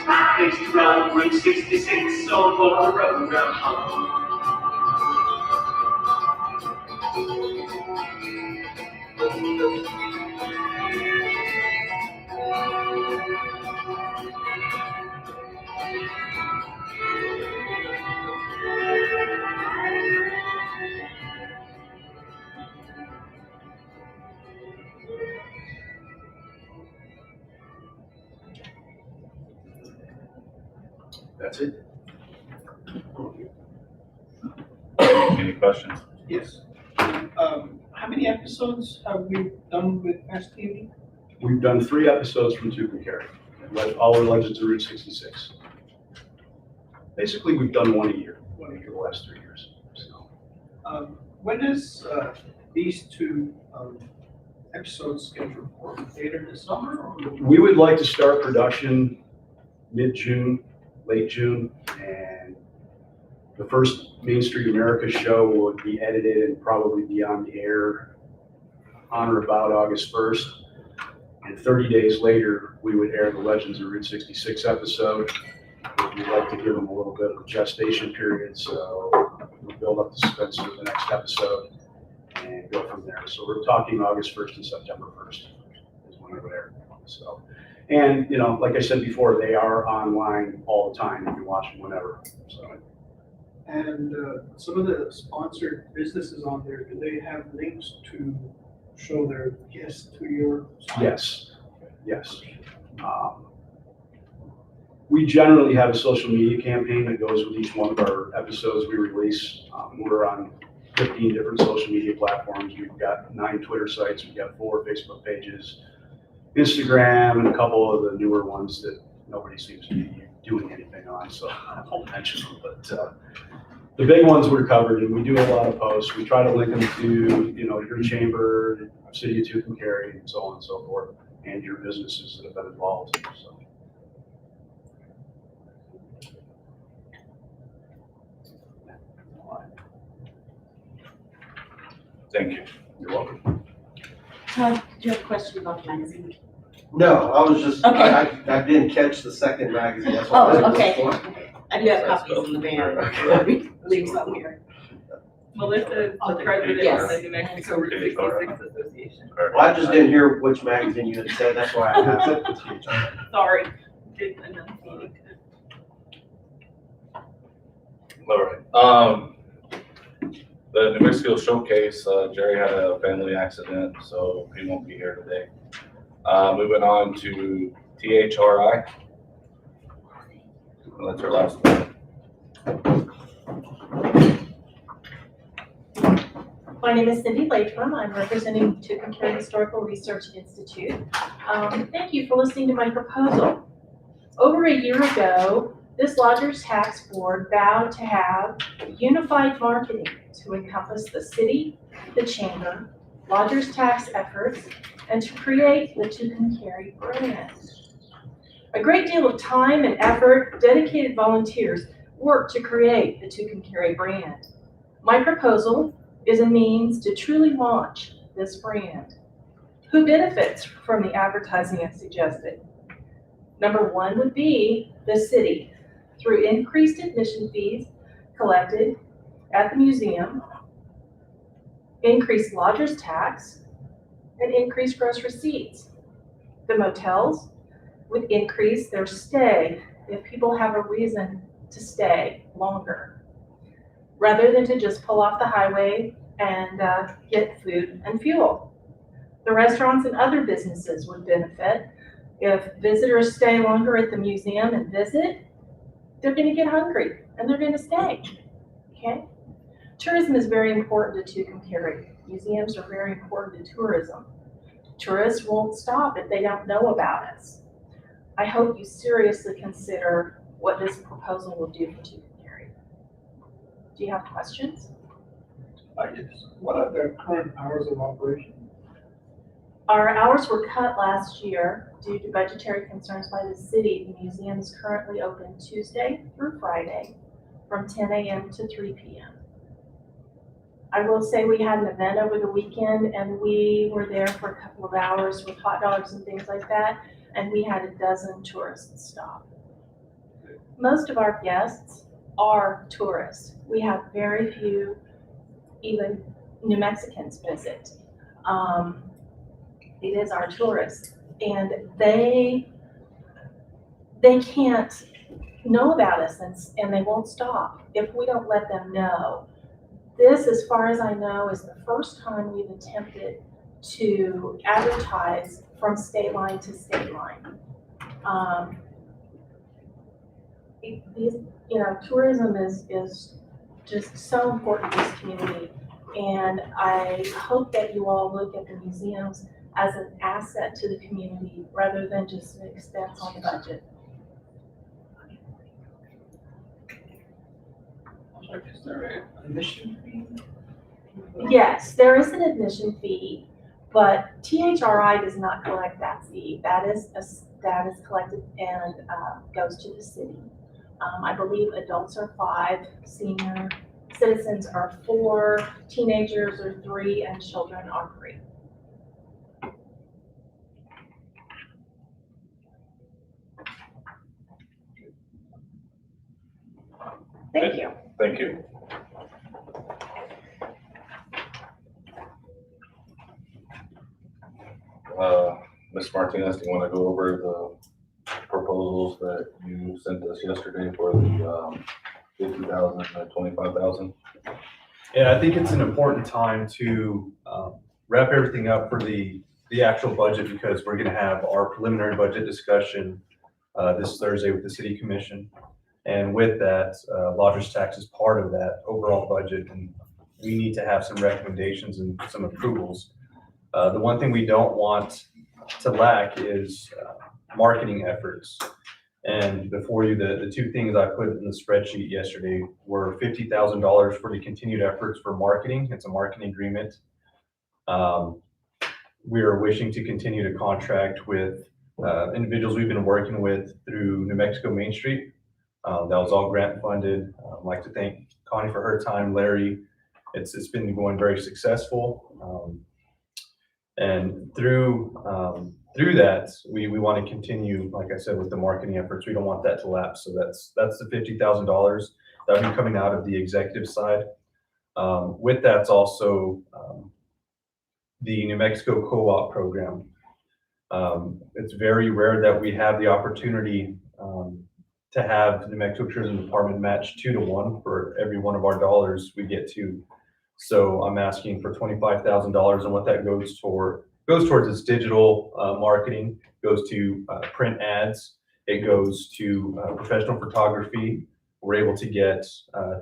My face to roll, Route 66, so for the road I'm home. That's it. Any questions? Yes. How many episodes have we done with Fast TV? We've done 3 episodes from Tucumcari, all our Legends of Route 66. Basically, we've done 1 a year the last 3 years. So, When is these 2 episodes scheduled for? Later this summer? Or? we would like to start production mid-June, late June, and the first Main Street America show would be edited and probably be on the air on or about August 1st. And 30 days later, we would air the Legends of Route 66 episode. We'd like to give them a little bit of a gestation period, so we're build up the suspense for the next episode and go from there. So we're talking August 1st and September 1st is when they're there. So, and, you know, like I said before, they are online all the time. You can watch them whenever, so. And some of the sponsored businesses on there, do they have links to show their guests to your? Yes, yes. We generally have a social media campaign that goes with each one of our episodes we release. We're on 15 different social media platforms. We've got 9 Twitter sites, we've got 4 Facebook pages, Instagram, and a couple of the newer ones that nobody seems to be doing anything on, so I won't mention them. But the big ones we're covered, and we do a lot of posts. We try to link them to, you know, your chamber, City of Tucumcari, and so on and so forth, and your businesses that have been involved, so. Thank you. You're welcome. Todd, do you have a question about the magazine? No, I was just, Okay. I didn't catch the second magazine, that's why. Oh, I okay. was- I do have copies in the van. Okay. Leave some here. Melissa is the president Yes. of the New Mexico Route 66 Association. Well, I just didn't hear which magazine you had said, that's why I asked. Sorry, didn't enunciate. All right. The New Mexico Showcase, Jerry had a family accident, so he won't be here today. Moving on to THRI. That's our last one. My name is Cindy Latham. I'm representing Tucumcari Historical Research Institute. Thank you for listening to my proposal. Over a year ago, this Lodgers Tax Board vowed to have unified marketing to encompass the city, the chamber, Lodgers tax efforts, and to create the Tucumcari brand. A great deal of time and effort, dedicated volunteers worked to create the Tucumcari brand. My proposal is a means to truly launch this brand. Who benefits from the advertising I suggested? Number one would be the city, through increased admission fees collected at the museum, increased lodgers tax, and increased gross receipts. The motels would increase their stay if people have a reason to stay longer, rather than to just pull off the highway and get food and fuel. The restaurants and other businesses would benefit. If visitors stay longer at the museum and visit, they're gonna get hungry and they're gonna stay, okay? Tourism is very important to Tucumcari. Museums are very important to tourism. Tourists won't stop if they don't know about us. I hope you seriously consider what this proposal will do for Tucumcari. Do you have questions? Yes. What are their current hours of operation? Our hours were cut last year due to budgetary concerns by the city. The museum is currently open Tuesday through Friday from 10 a.m. to 3 p.m. I will say we had an event over the weekend and we were there for a couple of hours with hot dogs and things like that, and we had a dozen tourists stop. Most of our guests are tourists. We have very few, even New Mexicans visit. It is our tourists, and they can't know about us and they won't stop if we don't let them know. This, as far as I know, is the first time we've attempted to advertise from state line to state line. Tourism is just so important to this community, and I hope that you all look at the museums as an asset to the community rather than just an expense on the budget. Is there an admission fee? Yes, there is an admission fee, but THRI does not collect that fee. That is collected and goes to the city. I believe adults are 5, senior citizens are 4, teenagers are 3, and children are 3. Thank you. Thank you. Ms. Martinez, do you want to go over the proposals that you sent us yesterday for the 50,000 and 25,000? Yeah, I think it's an important time to wrap everything up for the actual budget, because we're gonna have our preliminary budget discussion this Thursday with the city commission. And with that, lodger's tax is part of that overall budget, and we need to have some recommendations and some approvals. The one thing we don't want to lack is marketing efforts. And before you, the two things I put in the spreadsheet yesterday were $50,000 for the continued efforts for marketing. It's a marketing agreement. We are wishing to continue to contract with individuals we've been working with through New Mexico Main Street. That was all grant funded. I'd like to thank Connie for her time, Larry. It's been going very successful. And through that, we want to continue, like I said, with the marketing efforts. We don't want that to lapse. So that's the $50,000 that'll be coming out of the executive side. With that's also the New Mexico Co-op program. It's very rare that we have the opportunity to have New Mexico Tourism Department match 2 to 1 for every one of our dollars we get to. So I'm asking for $25,000, and what that goes towards is digital marketing, goes to print ads, it goes to professional photography. We're able to get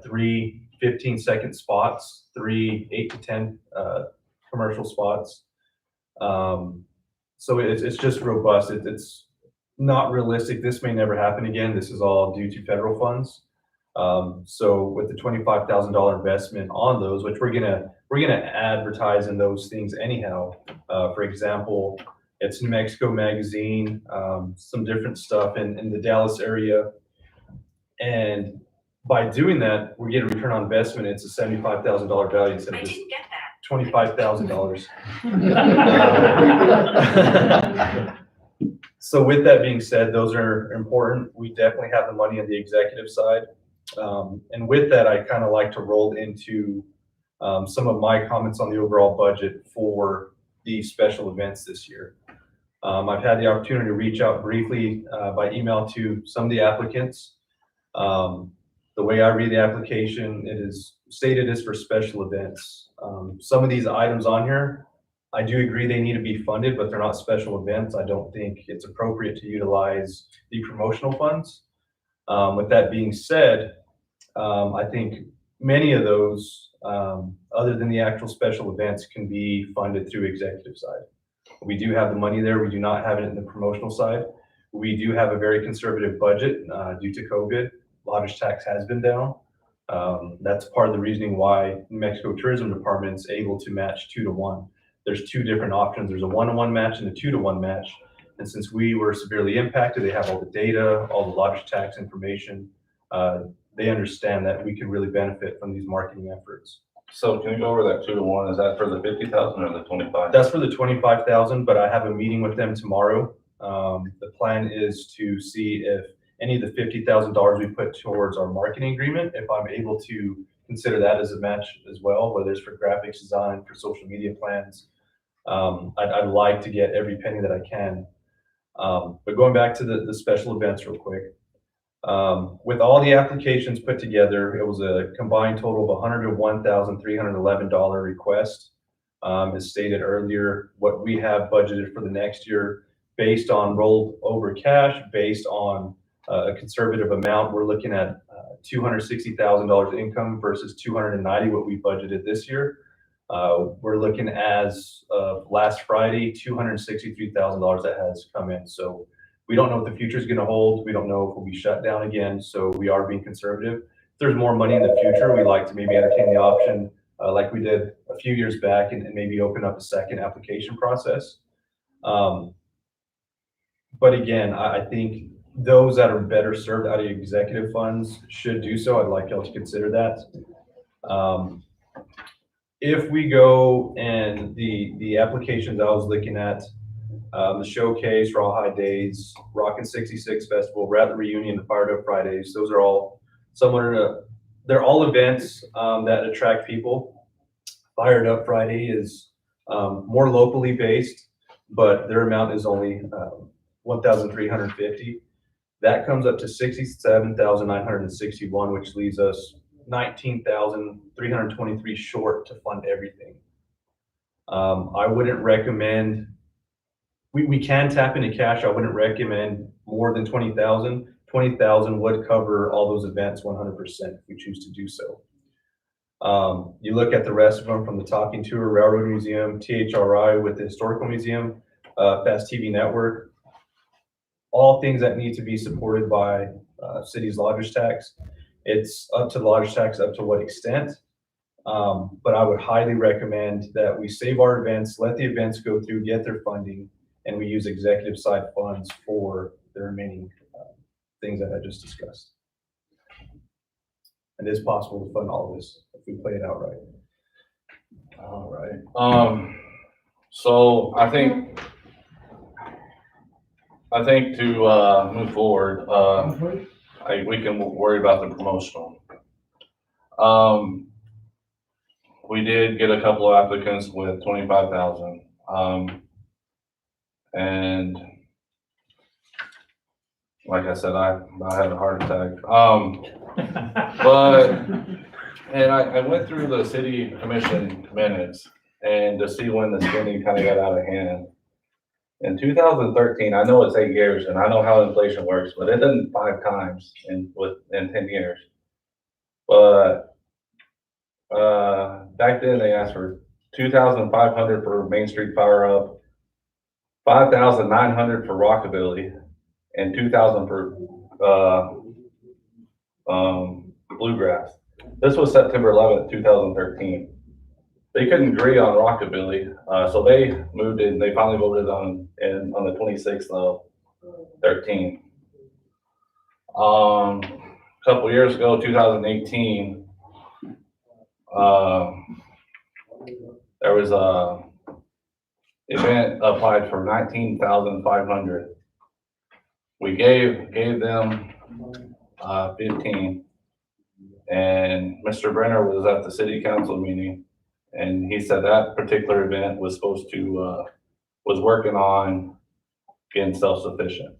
3 15-second spots, 3 8 to 10 commercial spots. So it's just robust. It's not realistic. This may never happen again. This is all due to federal funds. So with the $25,000 investment on those, which we're gonna advertise in those things anyhow. For example, it's New Mexico Magazine, some different stuff in the Dallas area, and by doing that, we're getting a return on investment. It's a $75,000 value instead of just $25,000. So with that being said, those are important. We definitely have the money on the executive side. And with that, I kind of like to roll into some of my comments on the overall budget for the special events this year. I've had the opportunity to reach out briefly by email to some of the applicants. The way I read the application, it is stated as for special events. Some of these items on here, I do agree they need to be funded, but they're not special events. I don't think it's appropriate to utilize the promotional funds. With that being said, I think many of those, other than the actual special events, can be funded through executive side. We do have the money there. We do not have it in the promotional side. We do have a very conservative budget due to COVID. Lodger's tax has been down. That's part of the reasoning why New Mexico Tourism Department is able to match 2 to 1. There's 2 different options. There's a 1-to-1 match and a 2-to-1 match. And since we were severely impacted, they have all the data, all the lodger's tax information. They understand that we can really benefit from these marketing efforts. So can you go over that 2 to 1? Is that for the 50,000 or the 25? That's for the 25,000, but I have a meeting with them tomorrow. The plan is to see if any of the $50,000 we put towards our marketing agreement, if I'm able to consider that as a match as well, whether it's for graphics design, for social media plans. I'd like to get every penny that I can. But going back to the special events real quick. With all the applications put together, it was a combined total of $101,311 request. As stated earlier, what we have budgeted for the next year based on rolled over cash, based on a conservative amount, we're looking at $260,000 income versus $290,000 what we budgeted this year. We're looking as of last Friday, $263,000 that has come in. So we don't know what the future is going to hold. We don't know if we'll be shut down again. So we are being conservative. If there's more money in the future, we like to maybe entertain the option like we did a few years back and maybe open up a second application process. But again, I think those that are better served out of executive funds should do so. I'd like y'all to consider that. If we go and the applications I was looking at, the Showcase, Raw High Days, Rockin' 66 Festival, Rattler Reunion, the Fired Up Fridays, those are all similar to, they're all events that attract people. Fired Up Friday is more locally based. but their amount is only, 1,350. That comes up to 67,961, which leaves us 19,323 short to fund everything. I wouldn't recommend, we can tap into cash. I wouldn't recommend more than 20,000. 20,000 would cover all those events 100% if we choose to do so. You look at the rest of them, from the Talking Tour, Railroad Museum, THRI with the Historical Museum, Fast TV Network, all things that need to be supported by city's lodgers tax. It's up to the lodgers tax up to what extent. But I would highly recommend that we save our events, let the events go through, get their funding, and we use executive side funds for the remaining things that I just discussed. It is possible to fund all of this if we play it out right. All right. So I think to move forward, we can worry about the promotional. We did get a couple of applicants with 25,000. And like I said, I had a heart attack. And I went through the city commission minutes and to see when the spending kind of got out of hand. In 2013, I know it's 8 years and I know how inflation works, but it doesn't 5 times in 10 years. But back then they asked for 2,500 for Main Street Fire Up, 5,900 for Rockabilly, and 2,000 for Bluegrass. This was September 11th, 2013. They couldn't agree on Rockabilly, so they moved it and they finally voted on the 26th of 13. A couple years ago, 2018, there was a event applied for 19,500. We gave them 15, and Mr. Brenner was at the city council meeting, and he said that particular event was supposed to was working on getting self-sufficient.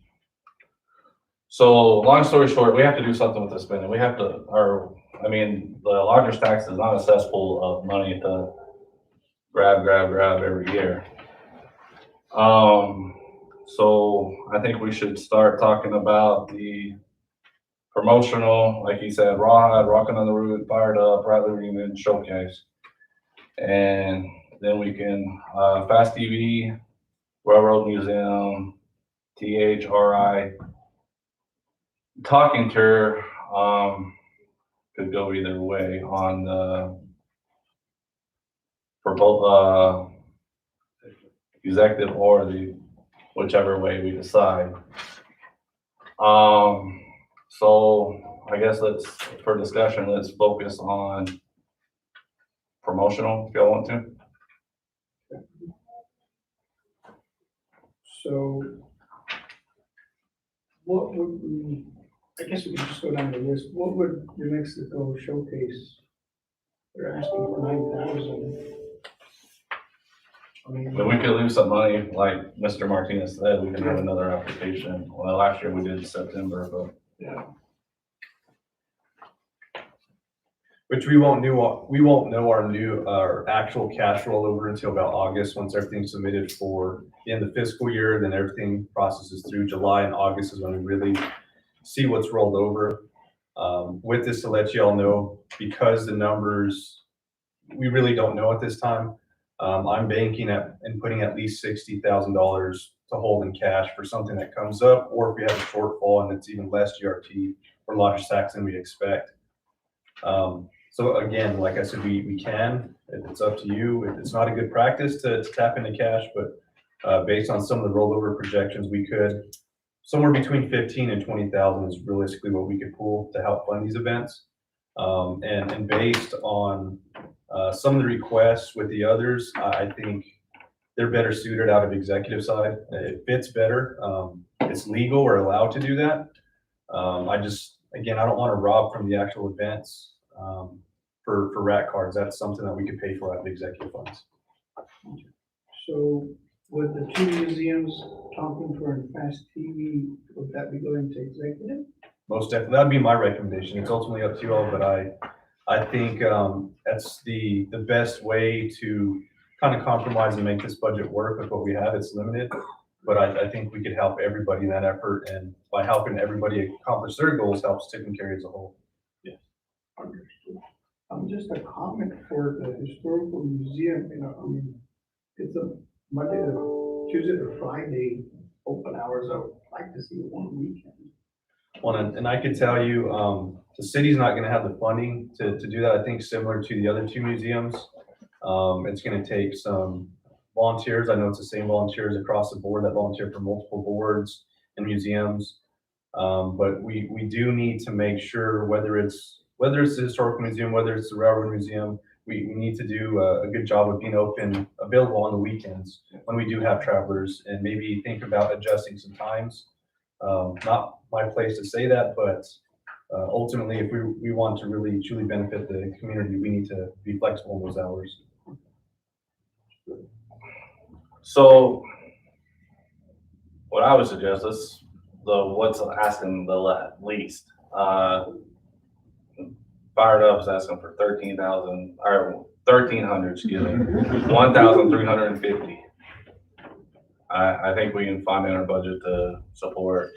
So long story short, we have to do something with the spending. We have to, the lodgers tax is not a cesspool of money to grab every year. So I think we should start talking about the promotional, like you said, Rawhide, Rockin' on the Route, Fired Up, Rattler Reunion, Showcase. And then we can, Fast TV, Railroad Museum, THRI, Talking Tour, could go either way on for both executive or whichever way we decide. So I guess for discussion, let's focus on promotional if y'all want to. So what would I guess we could just go down the list. What would New Mexico Showcase? They're asking for 9,000. But we could lose some money, like Mr. Martinez said, we can have another application. Well, last year we did in September, but Yeah. Which we won't know our actual cash rollover until about August, once everything's submitted for the end of the fiscal year, then everything processes through July, and August is when we really see what's rolled over. With this, to let you all know, because the numbers, we really don't know at this time. I'm banking and putting at least $60,000 to hold in cash for something that comes up, or if we have a shortfall and it's even less GRT or lodgers tax than we expect. So again, like I said, we can, it's up to you. It's not a good practice to tap into cash, but based on some of the rollover projections, we could, somewhere between 15 and 20,000 is realistically what we could pull to help fund these events. And based on some of the requests with the others, I think they're better suited out of executive side. It fits better. It's legal or allowed to do that. Again, I don't want to rob from the actual events for rat cards. That's something that we could pay for out of the executive funds. So With the two museums, Tompkins and Fast TV, would that be going to executive? Most definitely, that'd be my recommendation. It's ultimately up to you all, but I think, that's the best way to kind of compromise and make this budget work with what we have. It's limited, but I think we could help everybody in that effort, and by helping everybody accomplish their goals, helps Tucumcari as a whole. Understood. Just a comment for the historical museum, I mean, it's a Monday to Tuesday to Friday open hours. I would like to see it one weekend. Well, and I could tell you, the city's not gonna have the funding to do that. I think similar to the other two museums. It's gonna take some volunteers. I know it's the same volunteers across the board that volunteer for multiple boards and museums. But we do need to make sure, whether it's the historical museum, whether it's the railroad museum, we need to do a good job of being open, available on the weekends when we do have travelers, and maybe think about adjusting some times. Not my place to say that, but ultimately, if we want to really truly benefit the community, we need to be flexible in those hours. So what I would suggest is what's asking the least. Fired Up is asking for 13,000 or 1,300, excuse me, 1,350. I think we can find in our budget to support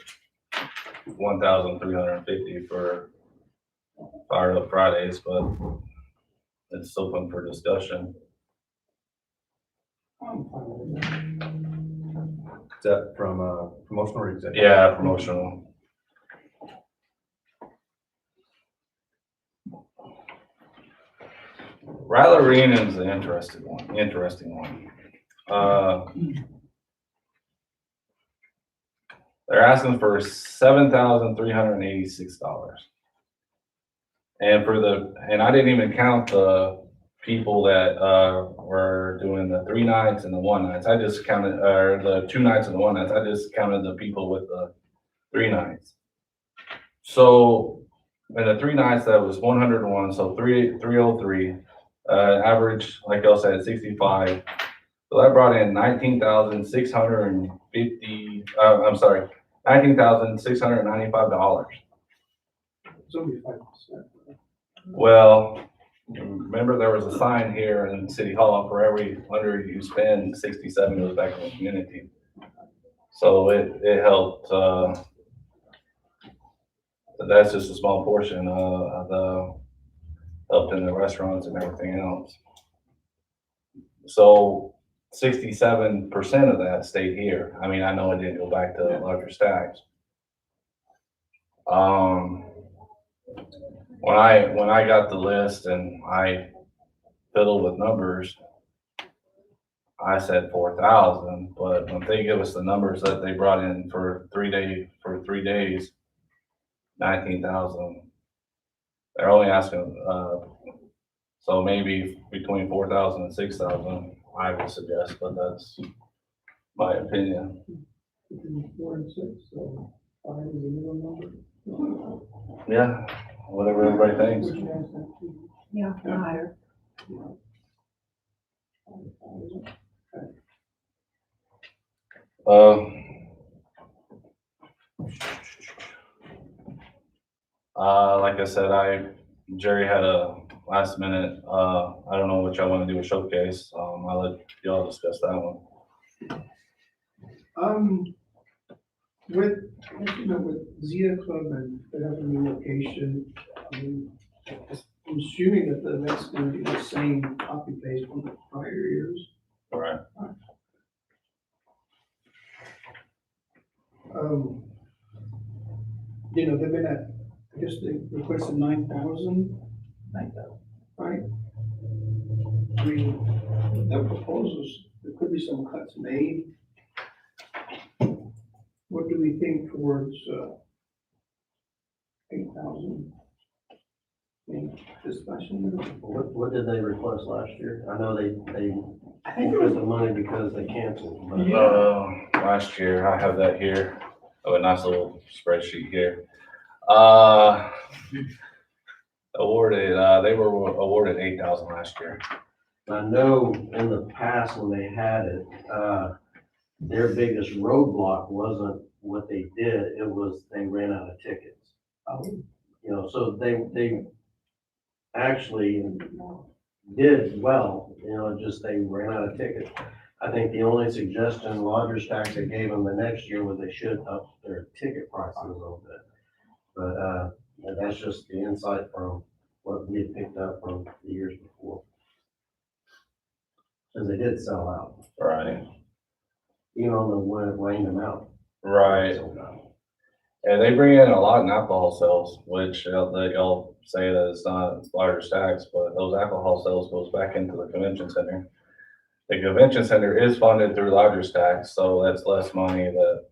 1,350 for Fired Up Fridays, but it's open for discussion. Is that from promotional or executive? Yeah, promotional. Rattler Reunion is an interesting one. They're asking for $7,386. And I didn't even count the people that were doing the 3 nights and the 1 nights. I just counted, or the 2 nights and the 1 nights. I just counted the people with the 3 nights. So in the 3 nights, that was 101, so 303. Average, like y'all said, 65. So that brought in $19,650. I'm sorry, $19,695. It's only 5%. Well, remember there was a sign here in City Hall: for every 100 you spend, 67 goes back to the community. So it helped. That's just a small portion of the helped in the restaurants and everything else. So 67% of that stayed here. I mean, I know it didn't go back to larger stacks. When I got the list and I fiddled with numbers, I said 4,000, but when they give us the numbers that they brought in for 3 days, 19,000. They're only asking, so maybe between 4,000 and 6,000, I would suggest, but that's my opinion. Between 4 and 6, so 5 is a middle number. Yeah, whatever everybody thinks. Which has that too. Yeah, higher. Like I said, Jerry had a last minute, I don't know what y'all want to do with showcase. I'll let y'all discuss that one. With Zia Club and they have a new location, I mean, I'm assuming that the event's gonna be the same copy paste from the prior years. All right. They've been at, I guess they requested 9,000. Right? I mean, their proposals, there could be some cuts made. What do we think towards 8,000? Discussion? What did they request last year? I know they requested money because they canceled. But Last year, I have that here. Oh, a nice little spreadsheet here. Awarded, they were awarded 8,000 last year. I know in the past when they had it, their biggest roadblock wasn't what they did, it was they ran out of tickets. You know, so they actually did well, you know, just they ran out of tickets. I think the only suggestion Lodgers Tax they gave them the next year was they should up their ticket prices a little bit. But, that's just the insight from what we had picked up from the years before. Cause they did sell out, Right, even on the when it rained them out. right. And they bring in a lot in alcohol sales, which they'll say that it's not large tax, but those alcohol sales goes back into the convention center. The convention center is funded through lodger's tax, so that's less money that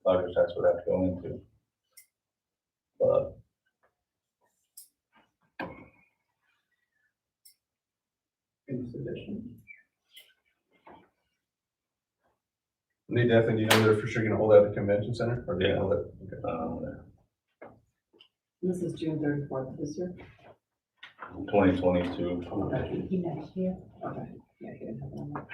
lodger's tax would have to go into. But Any suggestions? They definitely, they're for sure gonna hold that at the convention center, or they Yeah. hold it? Okay. This is June 34th this year. 2022. Next year. Okay. Yeah, he didn't have it on there.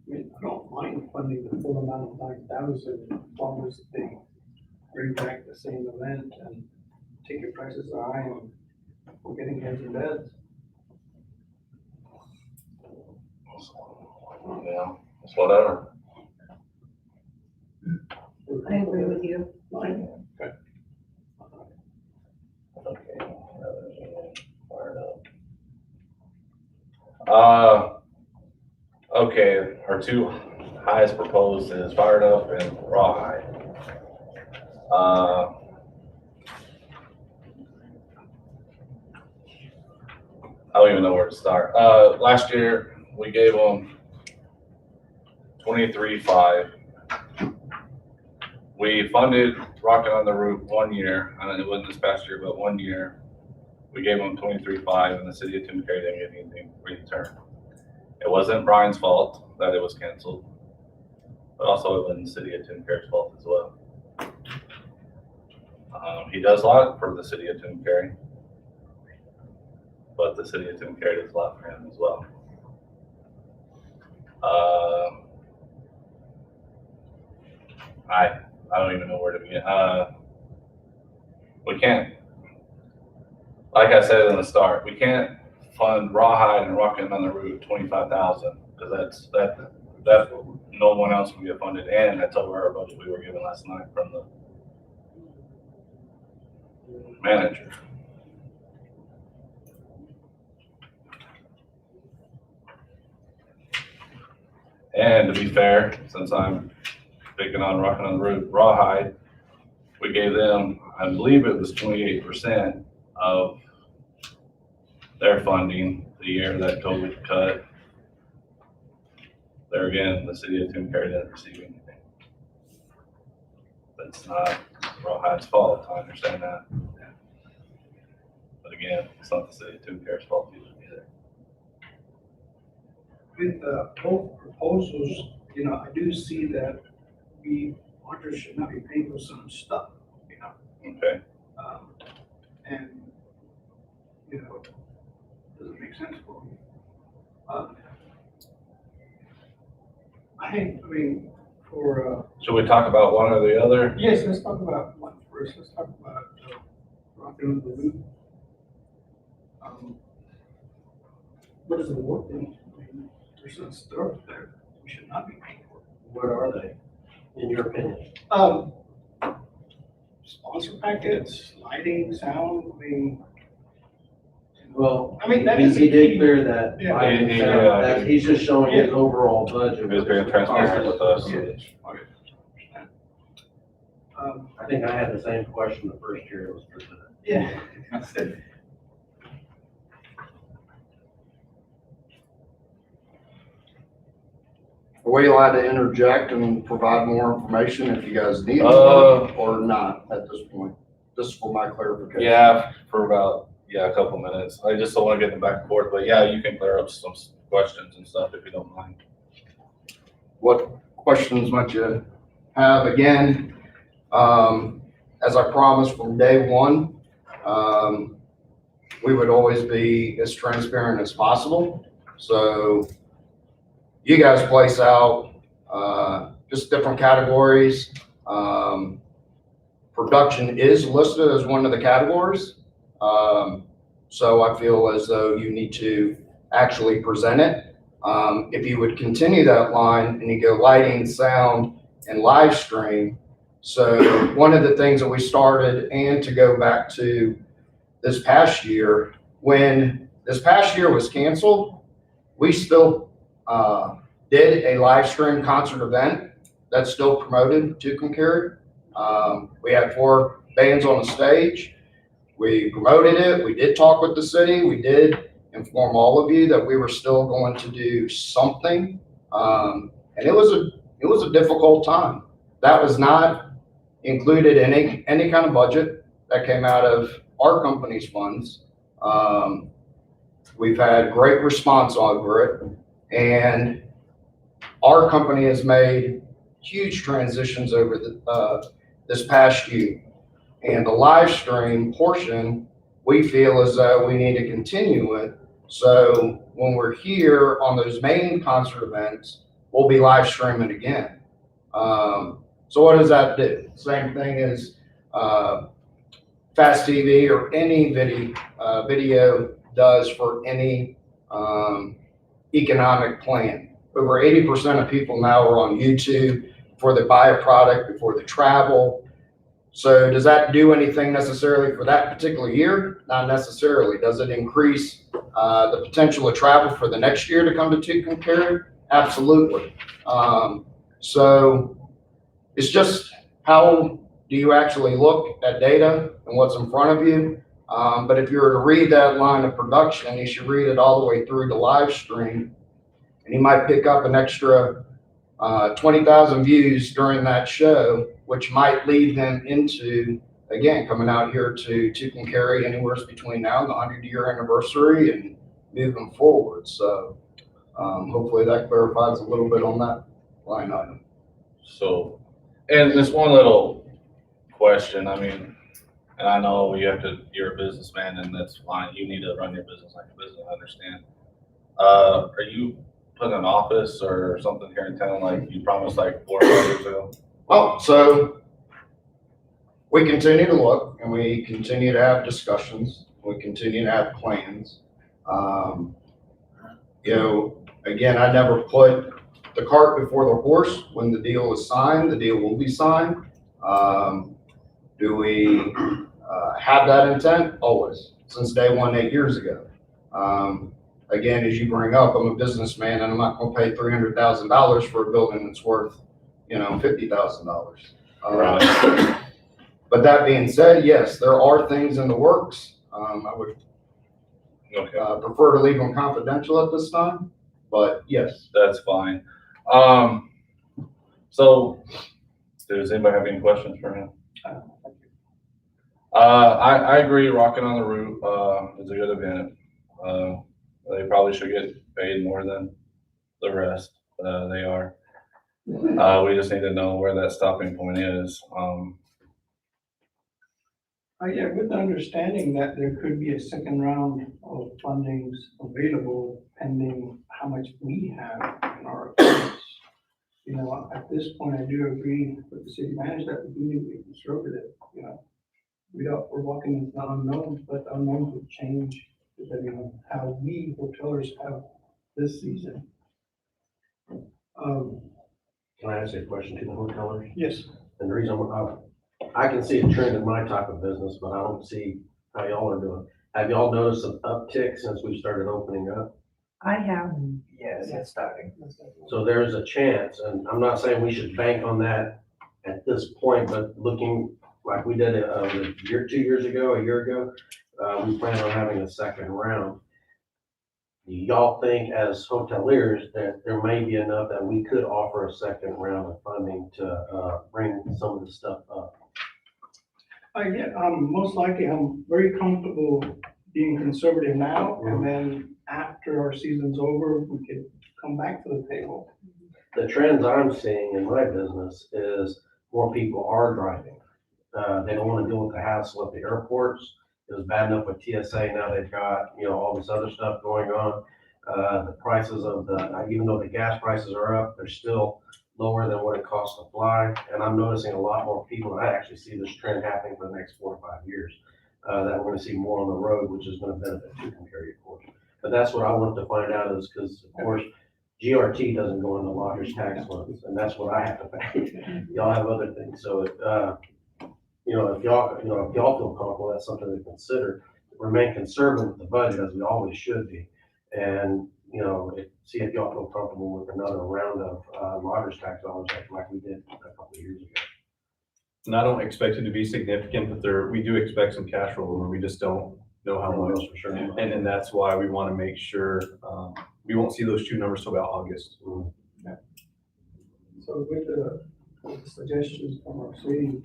I mean, I don't mind funding the full amount of 9,000 as long as they bring back the same event and ticket prices are high and we're getting heads and beds. Yeah, it's whatever. I agree with you. Fine. Okay. Fired up. Okay, our two highest proposed is Fired Up and Rawhide. I don't even know where to start. Last year, we gave them 23.5. We funded Rockin' on the Roof 1 year, and it wasn't this past year, but 1 year. We gave them 23.5, and the city of Tuncumcari didn't get anything in return. It wasn't Brian's fault that it was canceled, but also it wasn't the city of Tuncumcari's fault as well. He does a lot for the city of Tuncumcari, but the city of Tuncumcari does a lot for him as well. I don't even know where to begin. We can't, like I said in the start, we can't fund Rawhide and Rockin' on the Roof 25,000 because that no one else will get funded, and that's over our budget we were given last night from the manager. And to be fair, since I'm picking on Rockin' on the Roof, Rawhide, we gave them, I believe it was 28% of their funding the year that COVID cut. There again, the city of Tuncumcari didn't receive anything. That's not Rawhide's fault, I understand that. But again, it's not the city of Tuncumcari's fault either. With both proposals, you know, I do see that we, Lodgers should not be paying for some stuff, you know? Okay, And, you know, doesn't make sense for me. I mean, for, should we talk about one or the other? yes, let's talk about one first. Let's talk about Rockin' on the Roof. What is the work thing? I mean, there's some stuff that we should not be paying for. What are they, in your opinion? Sponsor packets, lighting, sound, I mean. Well, I mean, that he is a did key. clear that. Yeah. lighting, He- sound, yeah. that he's just showing his overall budget. He was being transparent with us. Yeah. I think I had the same question the first year it was presented. Yeah. Are we allowed to interject and provide more information if you guys need it or not at this point? Just for my clarification. Yeah, for about, a couple minutes. I just don't want to get in the back and forth, but yeah, you can clear up some questions and stuff if you don't mind. what questions might you have. Again, as I promised from day one, we would always be as transparent as possible. So you guys place out just different categories. Production is listed as one of the categories. So I feel as though you need to actually present it. If you would continue that line and you go lighting, sound, and live stream. So one of the things that we started, and to go back to this past year, when this past year was canceled, we still did a live stream concert event that's still promoted to Tucumcari. We had 4 bands on the stage. We promoted it. We did talk with the city. We did inform all of you that we were still going to do something. And it was a difficult time. That was not included in any kind of budget that came out of our company's funds. We've had great response over it, and our company has made huge transitions over this past year. And the live stream portion, we feel as though we need to continue it. So when we're here on those main concert events, we'll be live streaming again. So what does that do? Same thing as Fast TV or any video does for any economic plan. Over 80% of people now are on YouTube before they buy a product, before they travel. So does that do anything necessarily for that particular year? Not necessarily. Does it increase the potential of travel for the next year to come to Tucumcari? Absolutely. So it's just how do you actually look at data and what's in front of you? But if you were to read that line of production, you should read it all the way through to live stream, and you might pick up an extra 20,000 views during that show, which might lead them into, again, coming out here to Tucumcari anywhere between now and the 100-year anniversary and moving forward. So hopefully that clarifies a little bit on that line item. So, and this one little question, I mean, and I know you're a businessman and that's fine. You need to run your business like a business, I understand. Are you putting an office or something here in town like you promised like 4 or 5 years ago? Oh, so we continue to look and we continue to have discussions. We continue to have plans. Again, I never put the cart before the horse. When the deal is signed, the deal will be signed. Do we have that intent? Always, since day one, 8 years ago. Again, as you bring up, I'm a businessman and I'm not going to pay $300,000 for a building that's worth, $50,000. Right. But that being said, yes, there are things in the works. I would prefer to leave them confidential at this time, but yes. That's fine. So does anybody have any questions for him? I agree, Rockin' on the Roof is a good event. They probably should get paid more than the rest. They are. We just need to know where that stopping point is. Yeah, with the understanding that there could be a second round of fundings available pending how much we have in our accounts. At this point, I do agree with the city manager that we do need to be conservative. We're walking into the unknown, but the unknowns will change depending on how we hotelers have this season. Can I ask you a question to the hotelers? Yes. And the reason I can see a trend in my type of business, but I don't see how y'all are doing. Have y'all noticed an uptick since we started opening up? I have. Yes, it's starting. So there's a chance, and I'm not saying we should bank on that at this point, but looking like we did a year, 2 years ago, a year ago, we plan on having a second round. Do y'all think as hoteliers that there may be enough that we could offer a second round of funding to bring some of the stuff up? Most likely, I'm very comfortable being conservative now, and then after our season's over, we could come back to the table. the trends I'm seeing in my business is more people are driving. They don't want to deal with the hassle at the airports. It was bad enough with TSA. Now they've got, all this other stuff going on. The prices of even though the gas prices are up, they're still lower than what it costs to fly. And I'm noticing a lot more people, and I actually see this trend happening for the next 4 or 5 years, that we're going to see more on the road, which is going to benefit Tucumcari, of course. But that's what I want to find out is because, of course, GRT doesn't go into lodgers tax funds, and that's what I have to pay. Y'all have other things. So, if y'all feel comfortable, that's something to consider. Remain conservative with the budget as we always should be. And, see if y'all feel comfortable with another round of lodgers tax dollars like we did a couple of years ago. And I don't expect it to be significant, but we do expect some cash rollover. We just don't know how much. For sure. And that's why we want to make sure, we won't see those two numbers till about August. So with the suggestions from our city,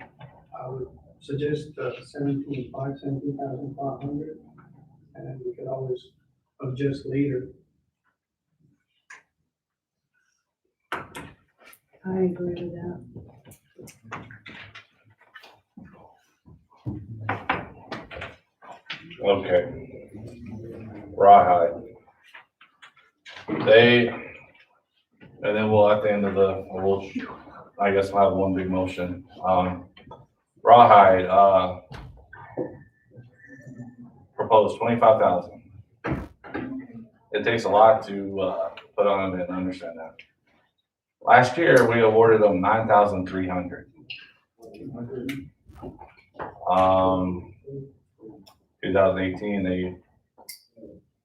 I would suggest 17,500, and we could always adjust later. I agree with that. Okay. Rawhide. And then we'll, at the end of I guess we'll have one big motion. Rawhide, proposed 25,000. It takes a lot to, put on it and understand that. Last year, we awarded them 9,300. 2018,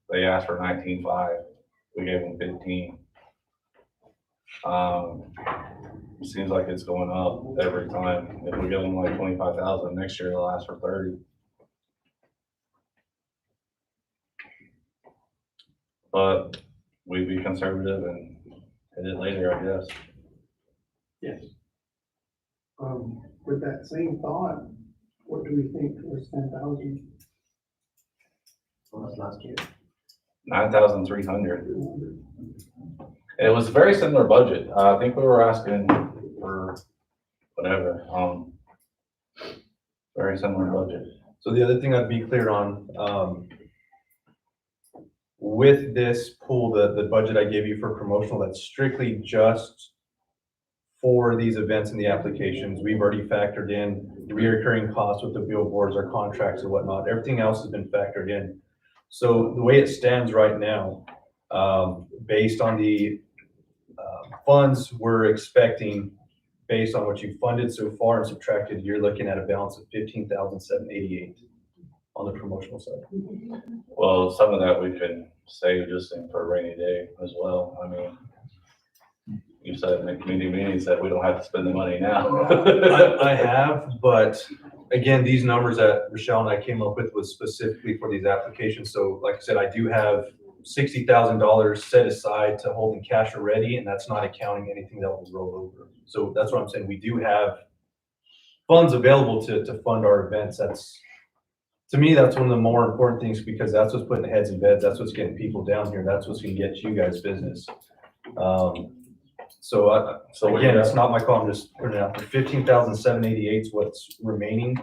they asked for 19,500. We gave them 15. It seems like it's going up every time. If we give them like 25,000, next year they'll ask for 30. But we'd be conservative and hit it later, I guess. Yes. With that same thought, what do we think was 10,000? Well, that's last year. 9,300. It was a very similar budget. I think we were asking for whatever, very similar budget. So the other thing I'd be clear on, with this pool, the budget I gave you for promotional, that's strictly just for these events and the applications. We've already factored in the reoccurring costs with the billboards, our contracts and whatnot. Everything else has been factored in. So the way it stands right now, based on the funds we're expecting, based on what you've funded so far and subtracted, you're looking at a balance of 15,788 on the promotional side. Well, some of that we can save just for a rainy day as well. I mean, you said in the community meetings that we don't have to spend the money now. I have, but again, these numbers that Rochelle and I came up with was specifically for these applications. So like I said, I do have $60,000 set aside to hold in cash already, and that's not accounting anything that will roll over. So that's what I'm saying. We do have funds available to fund our events. That's, to me, that's one of the more important things, because that's what's putting heads in beds. That's what's getting people down here. That's what's going to get you guys business. So again, it's not my call. I'm just putting it out there. 15,788 is what's remaining.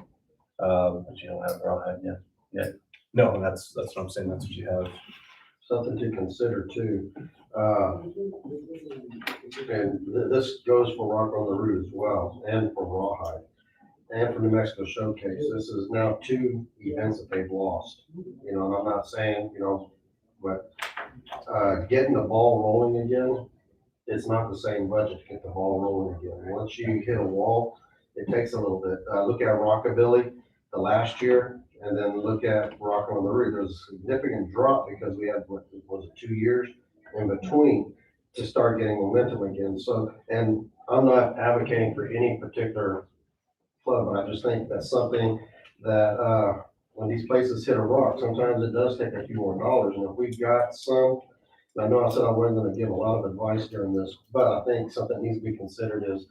But you don't have Rawhide yet. No, that's what I'm saying. That's what you have. Something to consider too. And this goes for Rock on the Root as well, and for Rawhide, and for New Mexico Showcase. This is now 2 events that they've lost. And I'm not saying, but getting the ball rolling again, it's not the same budget to get the ball rolling again. Once you hit a wall, it takes a little bit. Look at Rockabilly the last year, and then look at Rock on the Root. There's a significant drop because we had, what was it, 2 years in between to start getting momentum again. So, and I'm not advocating for any particular club, but I just think that's something that when these places hit a rock, sometimes it does take a few more dollars. And if we've got some, I know I said I wasn't going to give a lot of advice during this, but I think something needs to be considered is,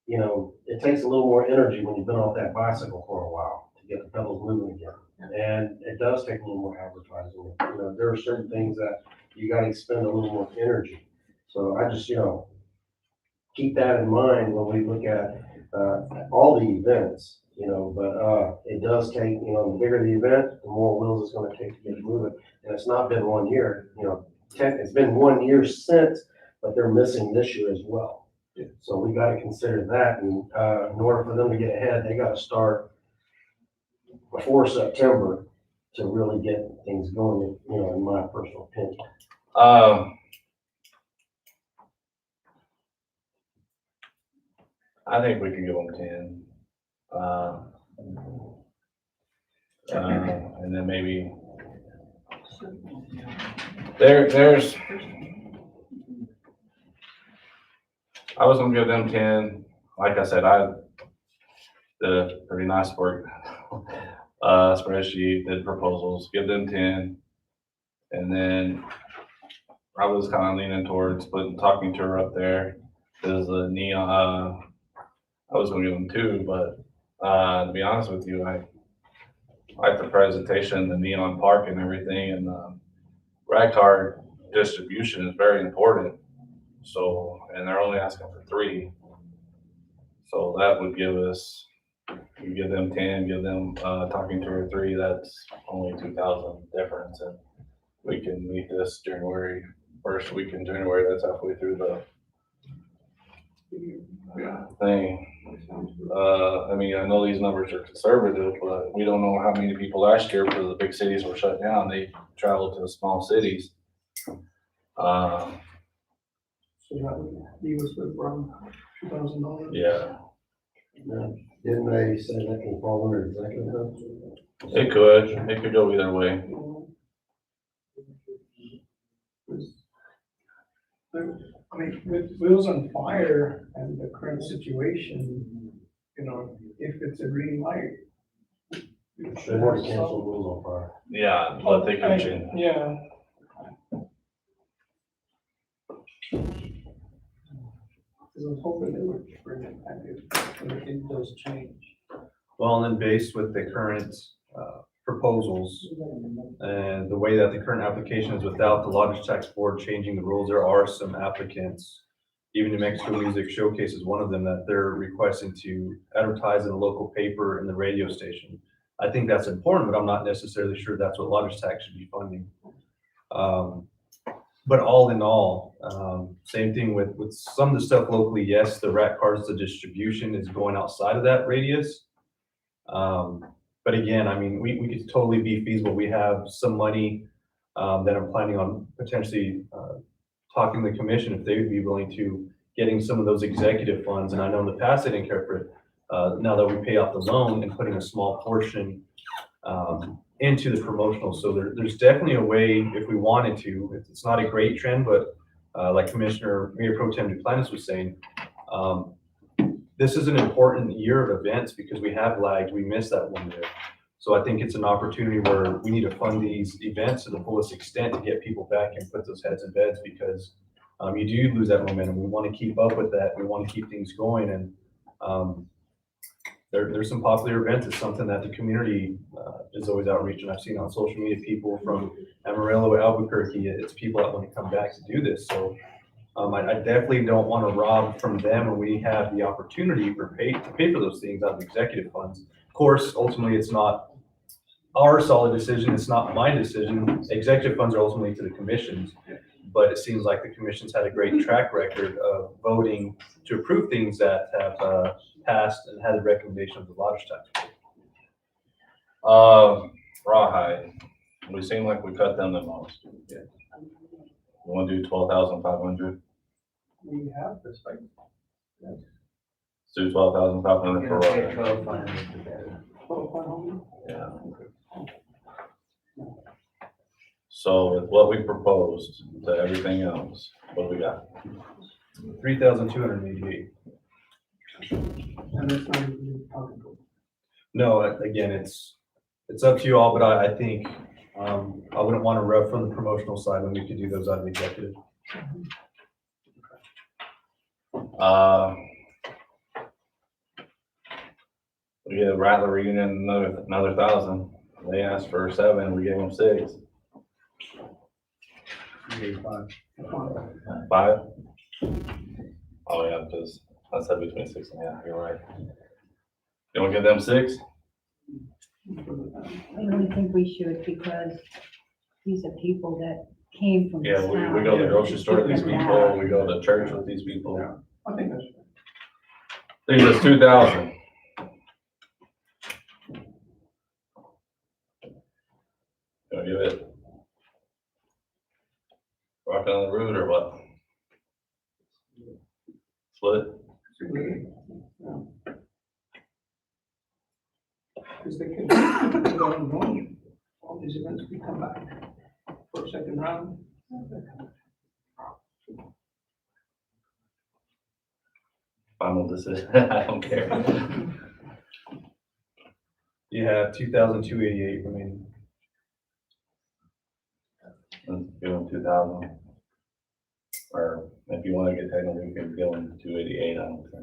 it takes a little more energy when you've been off that bicycle for a while to get the pedals moving again. And it does take a little more advertising. There are certain things that you got to expend a little more energy. So I just, keep that in mind when we look at, all the events, but, it does take, the bigger the event, the more wheels it's gonna take to get it moving. And it's not been 1 year, it's been 1 year since, but they're missing this year as well. So we gotta consider that, and, in order for them to get ahead, they gotta start before September to really get things going, in my personal opinion. I think we can give them 10. And then maybe there's, I was gonna give them 10. Like I said, I did a pretty nice work, spreadsheet, did proposals, give them 10. And then I was kind of leaning towards talking to her up there, because the neon, I was gonna give them 2, but, to be honest with you, I like the presentation, the neon park and everything, and rag tar distribution is very important. So, and they're only asking for 3. So that would give us, you give them 10, give them, talking to her 3, that's only 2,000 difference. And we can meet this January, first week in January, that's halfway through the thing. I mean, I know these numbers are conservative, but we don't know how many people last year for the big cities were shut down. They traveled to the small cities. So that would leave us with around $2,000. Yeah, Didn't they say that can fall under executive? it could go either way. I mean, with Wheels on Fire and the current situation, if it's a green light. They've already canceled Wheels on Fire. Yeah, but they can change. Yeah. Because I was hoping they would bring it back if it does change. Well, and then based with the current proposals and the way that the current application is without the Lodging Tax Board changing the rules, there are some applicants, even New Mexico Music Showcase is one of them, that they're requesting to advertise in the local paper and the radio station. I think that's important, but I'm not necessarily sure that's what Lodging Tax should be funding. But all in all, same thing with some of the stuff locally, yes, the rat cars, the distribution is going outside of that radius. But again, I mean, we could totally be feasible. We have some money that I'm planning on potentially talking to the commission if they would be willing to getting some of those executive funds. And I know in the past they didn't care for it. Now that we pay off the loan and putting a small portion into the promotional. So there's definitely a way if we wanted to. It's not a great trend, but like Commissioner Mayor Pro Tem Duplantis was saying, this is an important year of events because we have lagged, we missed that 1 year. So I think it's an opportunity where we need to fund these events to the fullest extent to get people back and put those heads in beds, because you do lose that momentum. We want to keep up with that. We want to keep things going. And there's some popular events. It's something that the community is always outreaching. I've seen on social media people from Amarillo, Albuquerque. It's people that want to come back to do this. So I definitely don't want to rob from them when we have the opportunity to pay for those things out of executive funds. Of course, ultimately, it's not our solid decision. It's not my decision. Executive funds are ultimately to the commissions, but it seems like the commission's had a great track record of voting to approve things that have passed and had a recommendation of the Lodging Tax Board. Rawhide, we seem like we cut them the most. Yeah. We want to do 12,500. We have this, like. Let's do 12,500 for rawhide. 12,500? Yeah. So with what we proposed to everything else, what do we got? 3,288. And it's not even possible. No, again, it's up to you all, but I think I wouldn't want to rub from the promotional side when we could do those out of executive. We get Rattler Reunion another 1,000. They asked for 7, we gave them 6. 85. 5. Oh, yeah, because I said between 6 and a half, you're right. You wanna give them 6? I don't think we should because these are people that came from this Yeah, town. we go to the grocery store with these Give them people, back. we go to church with these people. I think that's I think it's 2,000. Gonna give it rocking on the road or what? Split? because they can, they don't know all these events, we come back for a second round. Final decision, I don't care. You have 2,288 remaining. Let's give them 2,000. Or if you wanna get technical, we can give them 288, I don't care.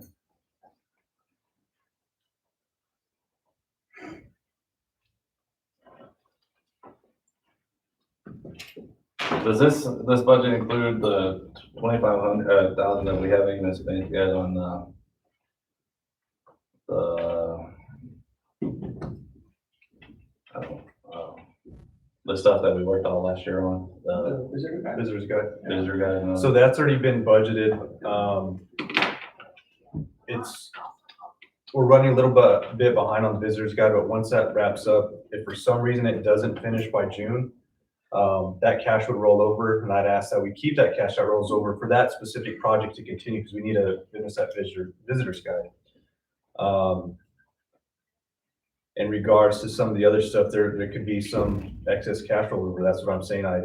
Does this budget include the 2,500, thousand that we haven't even spent yet on, the stuff that we worked on last year on, the Visitors guide. visitor guide? and, So that's already been budgeted. We're running a little bit behind on the visitors guide, but once that wraps up, if for some reason it doesn't finish by June, that cash would roll over, and I'd ask that we keep that cash that rolls over for that specific project to continue, because we need to finish that visitors guide. In regards to some of the other stuff, there could be some excess cash rollover. That's what I'm saying. I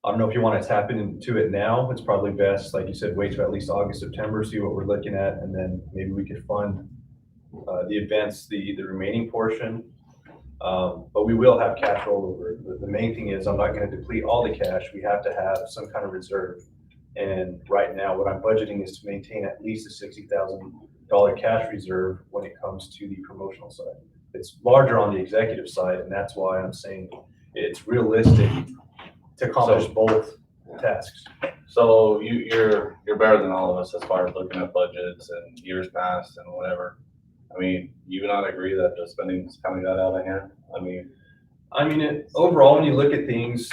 don't know if you want to tap into it now. It's probably best, like you said, wait till at least August, September, see what we're looking at, and then maybe we could fund the events, the remaining portion. But we will have cash rollover. The main thing is I'm not going to deplete all the cash. We have to have some kind of reserve. And right now, what I'm budgeting is to maintain at least a $60,000 cash reserve when it comes to the promotional side. It's larger on the executive side, and that's why I'm saying it's realistic to accomplish both tasks. So you're better than all of us as far as looking at budgets and years past and whatever. I mean, you and I agree that the spending's kind of got out of hand. Overall, when you look at things,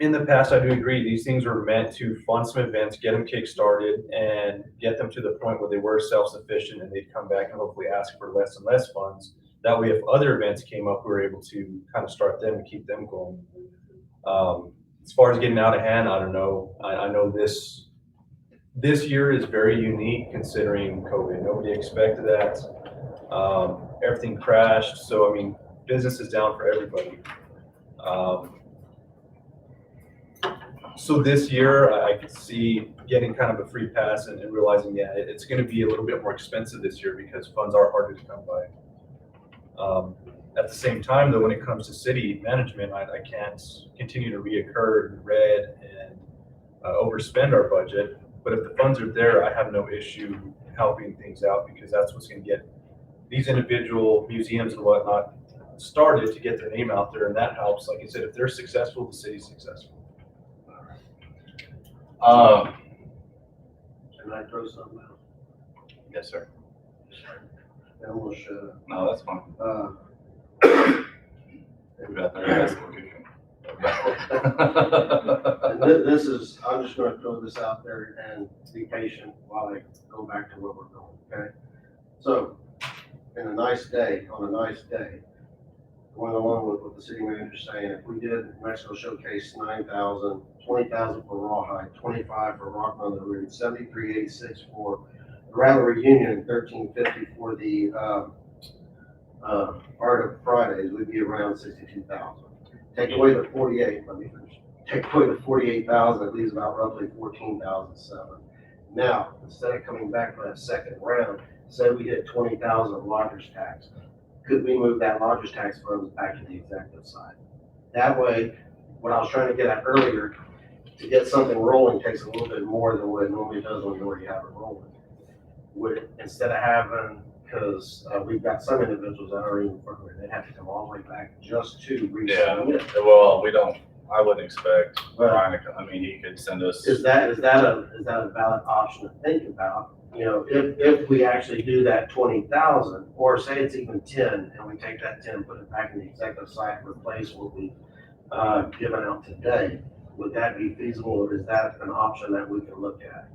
in the past, I do agree, these things were meant to fund some events, get them kick-started, and get them to the point where they were self-sufficient and they'd come back and hopefully ask for less and less funds. That way, if other events came up, we were able to kind of start them and keep them going. As far as getting out of hand, I don't know. I know this year is very unique considering COVID. Nobody expected that. Everything crashed. So, I mean, business is down for everybody. So this year, I could see getting kind of a free pass and realizing, yeah, it's going to be a little bit more expensive this year because funds are harder to come by. At the same time, though, when it comes to city management, I can't continue to reoccur in red and overspend our budget. But if the funds are there, I have no issue helping things out because that's what's going to get these individual museums and whatnot started to get their name out there, and that helps. Like I said, if they're successful, the city's successful. Can I throw something out? Yes, sir. I almost shut up. No, that's fine. We got there. And this is, I'm just gonna throw this out there and be patient while I go back to where we're going, okay? So, on a nice day, going along with what the city manager's saying, if we did Mexico Showcase 9,000, 20,000 for Rawhide, 25 for Rock on the Road, 7386 for the Rattle Reunion, and 1350 for the Art of Fridays, would be around 62,000. Take away the 48, let me finish. Take away the 48,000, it leaves about roughly 14,007. Now, instead of coming back for that second round, say we hit 20,000 of lodger's tax. Could we move that lodger's tax funds back to the executive side? That way, what I was trying to get at earlier, to get something rolling takes a little bit more than what it normally does when you already have it rolling. Instead of having, because we've got some individuals that are even further, they'd have to come all the way back just to Yeah, resubmit. well, we don't, I wouldn't expect Ryan to come, I mean, he could send us. Is that a valid option to think about? You know, if we actually do that 20,000, or say it's even 10, and we take that 10 and put it back in the executive side to replace what we given out today, would that be feasible, or is that an option that we can look at?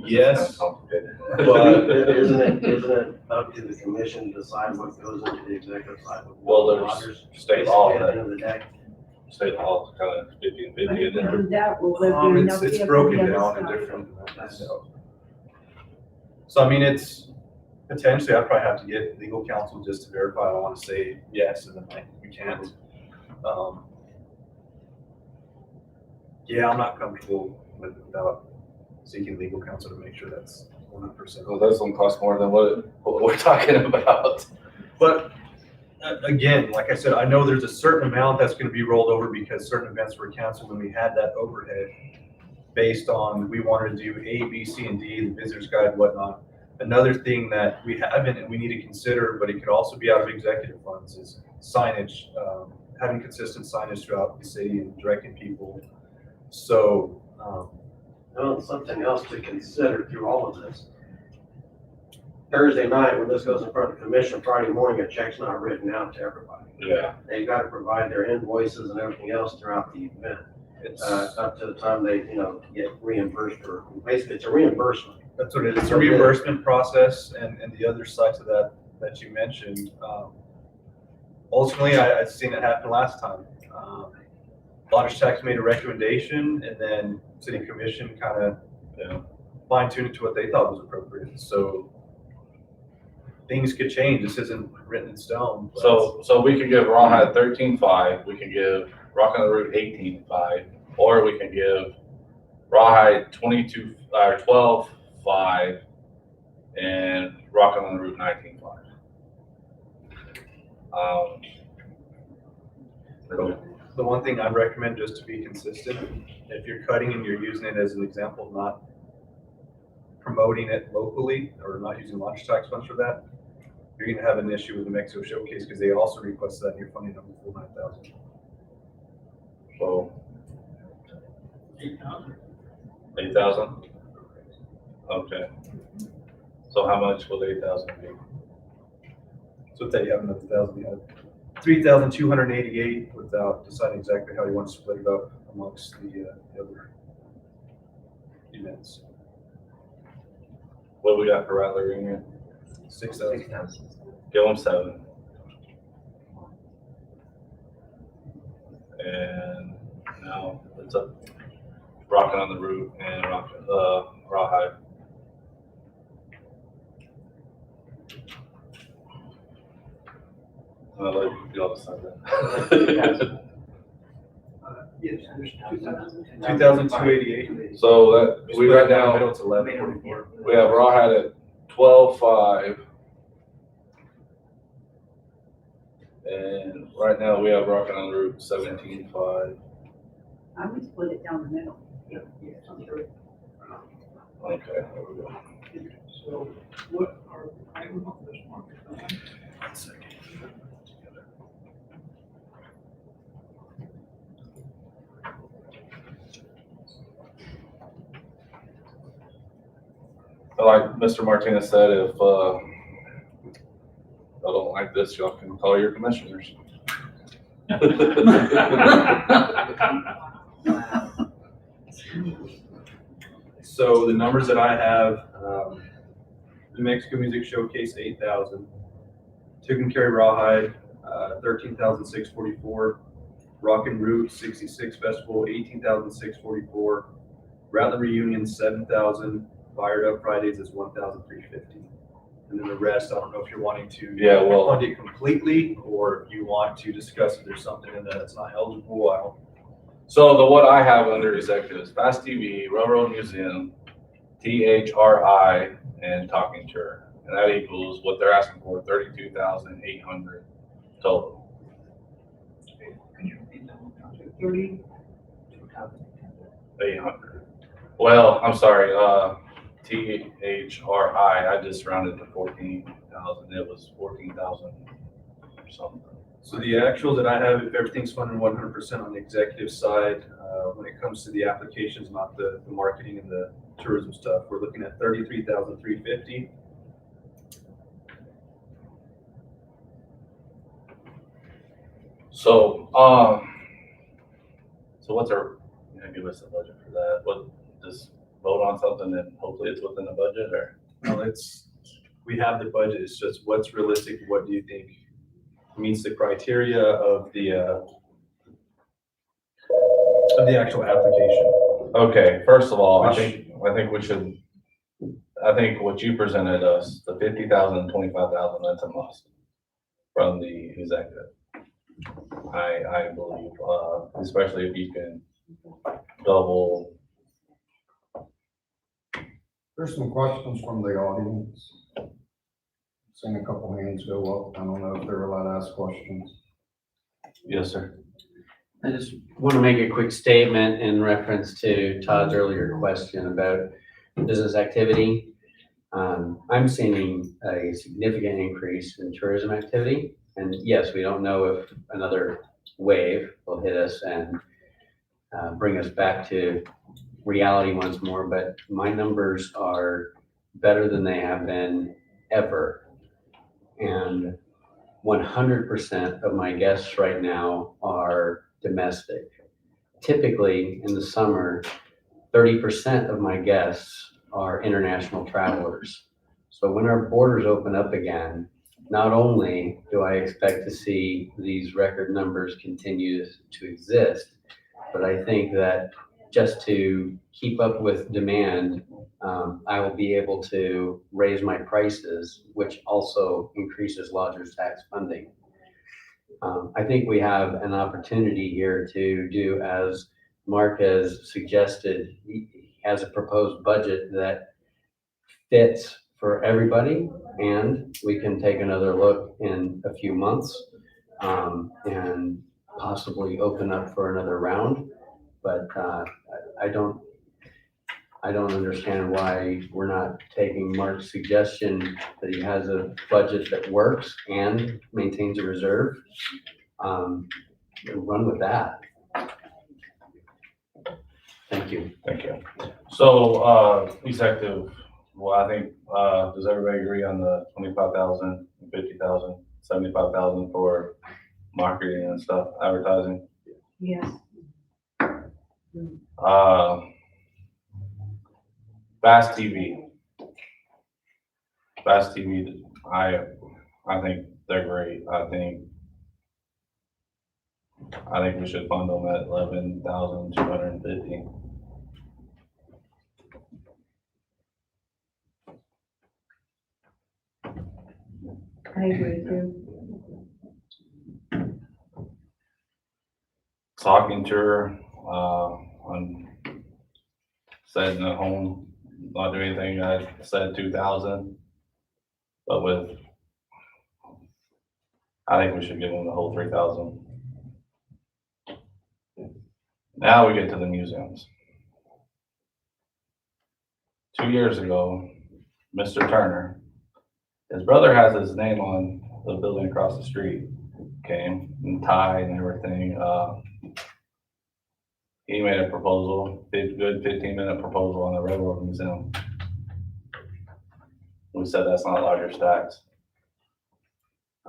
Yes, Complicated. but Isn't it up to the commission to decide what goes into the executive side? with Well, Rogers? there's state law, Basically, at the that end of the day. state law is kind of 50 and 50, and then And that will live there, it's nobody broken else down in knows. different. So I mean, it's potentially, I'd probably have to get legal counsel just to verify. I want to say yes, and then like, we can't. Yeah, I'm not comfortable without seeking legal counsel to make sure that's 100%. well, that's gonna cost more than what we're talking about. But again, like I said, I know there's a certain amount that's gonna be rolled over because certain events were canceled when we had that overhead based on, we wanted to do A, B, C, and D, the visitor's guide, whatnot. Another thing that we haven't and we need to consider, but it could also be out of executive funds, is signage, having consistent signage throughout the city and directing people. So, Well, something else to consider through all of this. Thursday night, when this goes in front of the commission, Friday morning, a check's not written out to everybody. Yeah. They've got to provide their invoices and everything else throughout the event, it's, up to the time they, get reimbursed for, basically, it's a reimbursement. that's what it is. It's a reimbursement process, and the other sides of that you mentioned. Ultimately, I've seen it happen last time. Lodgers Tax made a recommendation, and then city commission kind of, fine-tuned it to what they thought was appropriate. So things could change. This isn't written in stone. but- So we could give Rawhide 13.5, we can give Rock on the Route 18.5, or we can give Rawhide 12.5 and Rock on the Route 19.5. The one thing I'd recommend, just to be consistent, if you're cutting and you're using it as an example of not promoting it locally or not using Lodgers Tax funds for that, you're gonna have an issue with the Mexico Showcase because they also requested that in your funding number for 9,000. So 8,000? Okay. So how much will 8,000 be? So let's say you have another 1,000, you have 3,288 without deciding exactly how you want to split it up amongst the other events. What do we got for Rattler Reunion? 6,000. Give them 7. And now it's up, Rockin' on the Route and Rawhide. I'll let you all decide that. Yes, there's 2,288. So that, we right now, It's 1144. we have Rawhide at 12.5. And right now we have Rockin' on the Route 17.5. I would split it down the middle. Okay, there we go. So what are, I don't know this one. One second. But like Mr. Martinez said, if y'all don't like this, y'all can call your commissioners. So the numbers that I have, the Mexico Music Showcase, 8,000. Tucumcari Rawhide, 13,644. Rockin' Route 66 Festival, 18,644. Rattler Reunion, 7,000. Fired Up Fridays is 1,350. And then the rest, I don't know if you're wanting to Yeah, well- fund it completely, or if you want to discuss if there's something in there that's not eligible. I don't. So what I have under executives, Fast TV, Railroad Museum, THRI, and Talking Tour. And that equals what they're asking for, 32,800 total. 800. Well, I'm sorry, THRI, I just rounded to 14,000. It was 14,000 or something. So the actuals that I have, if everything's funded 100% on the executive side, when it comes to the applications, not the marketing and the tourism stuff, we're looking at 33,350. So, so what's our, give us a budget for that? What, just vote on something and hopefully it's within the budget, or? Well, we have the budget, it's just what's realistic, what do you think meets the criteria of the actual application? Okay, first of all, I Which- think we should, I think what you presented us, the 50,000, 25,000, that's a must from the executive. I believe, especially if you can double. There's some questions from the audience. Seen a couple hands go up. I don't know if they're allowed to ask questions. Yes, sir. I just want to make a quick statement in reference to Todd's earlier question about business activity. I'm seeing a significant increase in tourism activity. And yes, we don't know if another wave will hit us and bring us back to reality once more, but my numbers are better than they have been ever. And 100% of my guests right now are domestic. Typically in the summer, 30% of my guests are international travelers. So when our borders open up again, not only do I expect to see these record numbers continue to exist, but I think that just to keep up with demand, I will be able to raise my prices, which also increases lodgers tax funding. I think we have an opportunity here to do as Mark has suggested. He has a proposed budget that fits for everybody, and we can take another look in a few months and possibly open up for another round. But I don't understand why we're not taking Mark's suggestion that he has a budget that works and maintains a reserve. And run with that. Thank you. Thank you. So, effective, well, I think, does everybody agree on the 25,000, 50,000, 75,000 for marketing and stuff, advertising? Yes. Fast TV. Fast TV, I think they're great. I think we should fund them at 11,250. I agree too. Talking tour, on setting at home, not doing anything, I said 2,000. But I think we should give them the whole 3,000. Now we get to the museums. 2 years ago, Mr. Turner, his brother has his name on the building across the street, came and tie and everything. He made a proposal, good 15-minute proposal on the Railroad Museum. We said that's not lodgers tax.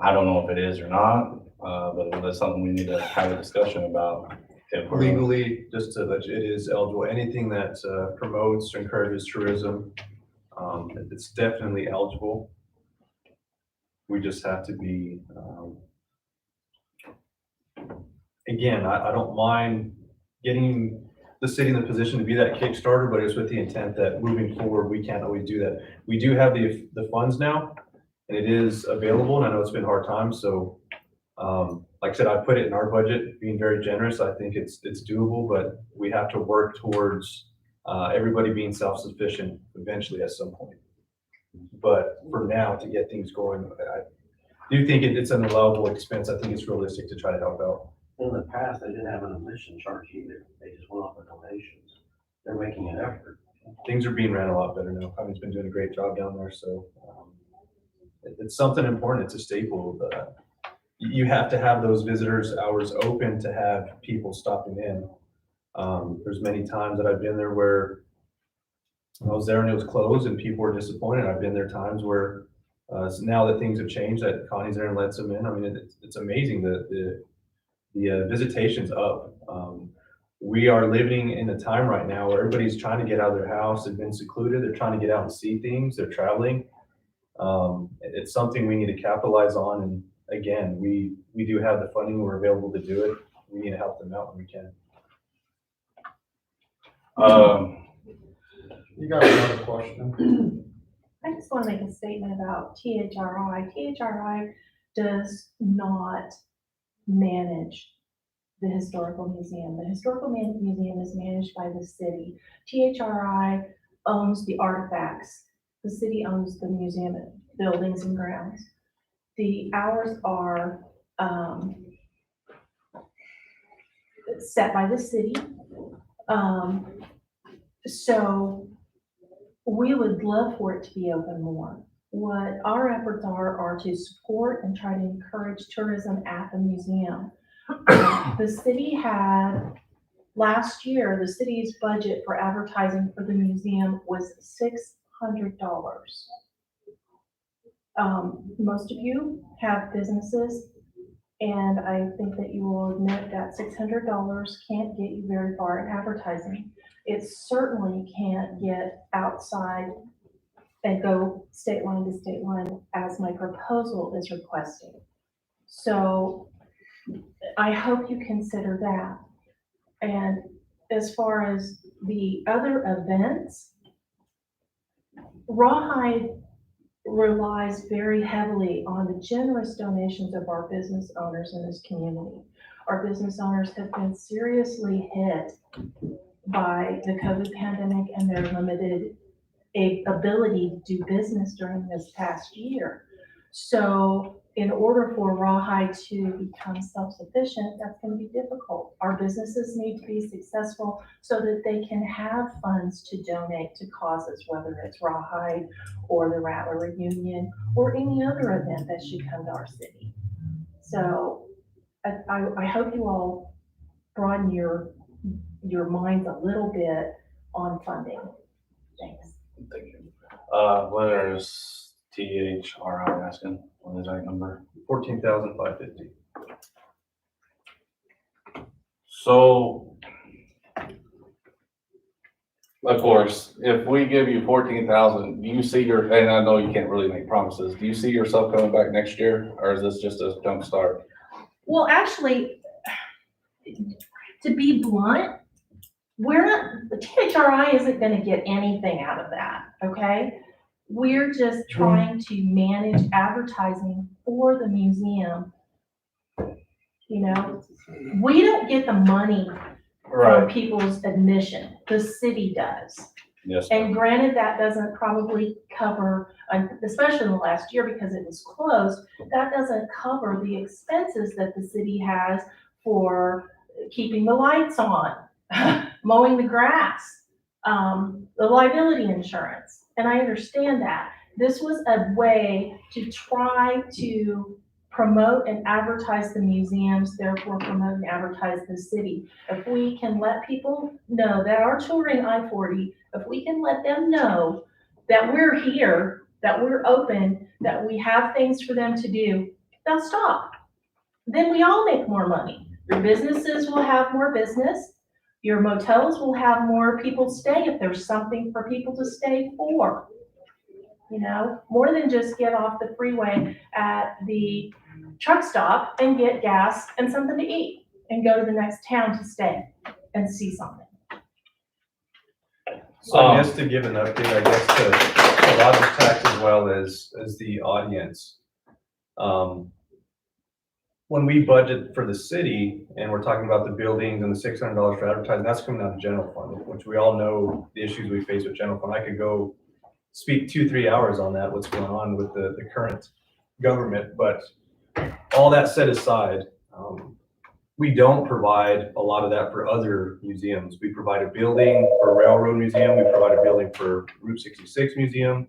I don't know if it is or not, but that's something we need to have a discussion about. If we're Legally, just to let you, it is eligible. Anything that promotes, encourages tourism, it's definitely eligible. We just have to be, again, I don't mind getting the city in the position to be that Kickstarter, but it's with the intent that moving forward, we can't always do that. We do have the funds now, and it is available, and I know it's been hard times, so like I said, I put it in our budget, being very generous. I think it's doable, but we have to work towards everybody being self-sufficient eventually at some point. But for now, to get things going, I do think it's an allowable expense. I think it's realistic to try to help out. In the past, they didn't have an admission charge either. They just went off the donations. They're making an effort. Things are being ran a lot better now. Connie's been doing a great job down there, so it's something important. It's a staple of you have to have those visitors hours open to have people stopping in. There's many times that I've been there where I was there and it was closed and people were disappointed. I've been there times where, so now that things have changed, that Connie's there and lets them in. I mean, it's amazing the visitation's up. We are living in a time right now where everybody's trying to get out of their house. They've been secluded. They're trying to get out and see things. They're traveling. It's something we need to capitalize on. And again, we do have the funding. We're available to do it. We need to help them out when we can. You got another question? I just want to make a statement about THRI. THRI does not manage the Historical Museum. The Historical Museum is managed by the city. THRI owns the artifacts. The city owns the museum buildings and grounds. The hours are set by the city. So we would love for it to be open more. What our efforts are to support and try to encourage tourism at the museum. The city had, last year, the city's budget for advertising for the museum was $600. Most of you have businesses, and I think that you will admit that $600 can't get you very far in advertising. It certainly can't get outside and go state line to state line as my proposal is requesting. So I hope you consider that. And as far as the other events, Rawhide relies very heavily on the generous donations of our business owners in this community. Our business owners have been seriously hit by the COVID pandemic and their limited ability to do business during this past year. So in order for Rawhide to become self-sufficient, that's going to be difficult. Our businesses need to be successful so that they can have funds to donate to causes, whether it's Rawhide or the Rattler Reunion or any other event that should come to our city. So I hope you all broaden your minds a little bit on funding. Thanks. Thank you. What is THRI asking? What is that number? 14,550. So, of course, if we give you 14,000, do you see and I know you can't really make promises, do you see yourself coming back next year, or is this just a jump start? Well, actually, to be blunt, the THRI isn't going to get anything out of that, okay? We're just trying to manage advertising for the museum. You know, we don't get the money from people's admission. The city does. Yes. And granted, that doesn't probably cover, especially in the last year because it was closed, that doesn't cover the expenses that the city has for keeping the lights on, mowing the grass, the liability insurance. And I understand that. This was a way to try to promote and advertise the museums, therefore promote and advertise the city. If we can let people know that are touring I-40, if we can let them know that we're here, that we're open, that we have things for them to do, they'll stop. Then we all make more money. Your businesses will have more business. Your motels will have more people stay if there's something for people to stay for. You know, more than just get off the freeway at the truck stop and get gas and something to eat and go to the next town to stay and see something. So I guess to give an update, I guess to Lodgers Tax as well as the audience. When we budget for the city and we're talking about the buildings and the $600 for advertising, that's coming out of general fund, which we all know the issues we face with general fund. I could go speak 2-3 hours on that, what's going on with the current government. But all that set aside, we don't provide a lot of that for other museums. We provide a building for Railroad Museum. We provide a building for Route 66 Museum.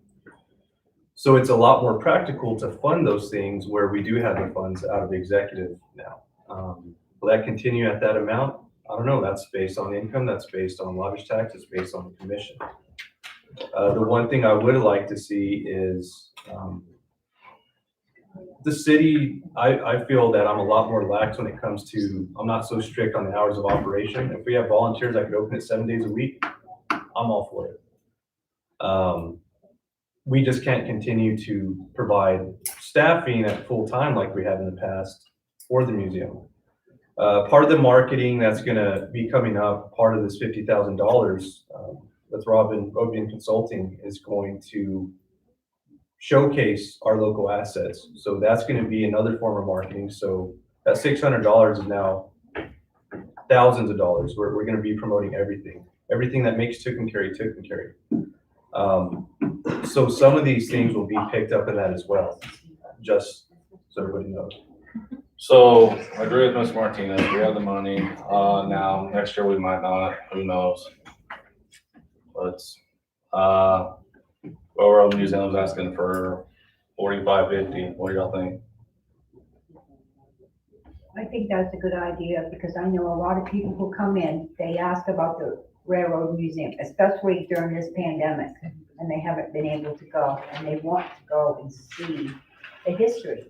So it's a lot more practical to fund those things where we do have the funds out of the executive now. Will that continue at that amount? I don't know. That's based on income. That's based on lodging tax. It's based on the commission. The one thing I would like to see is the city, I feel that I'm a lot more lax when it comes to, I'm not so strict on the hours of operation. If we have volunteers that could open it 7 days a week, I'm all for it. We just can't continue to provide staffing at full time like we have in the past for the museum. Part of the marketing that's gonna be coming up, part of this $50,000 with Robin Consulting is going to showcase our local assets. So that's gonna be another form of marketing. So that $600 is now thousands of dollars. We're gonna be promoting everything that makes Tucumcari. So some of these things will be picked up in that as well, just so everybody knows. So I agree with Ms. Martinez. We have the money. Now, next year we might not, who knows? Let's, Railroad Museum's asking for 45, 50. What do y'all think? I think that's a good idea, because I know a lot of people who come in, they ask about the Railroad Museum, especially during this pandemic, and they haven't been able to go, and they want to go and see the history.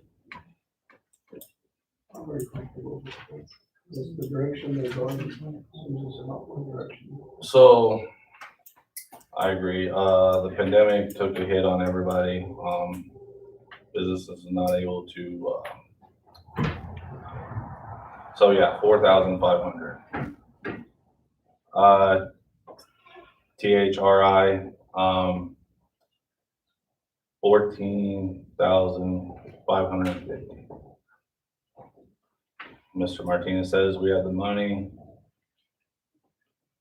I'm very comfortable with this. This is the direction they're going, seems it's an upward direction. So I agree. The pandemic took a hit on everybody. Businesses are not able to, so yeah, 4,500. THRI, 14,550. Mr. Martinez says we have the money,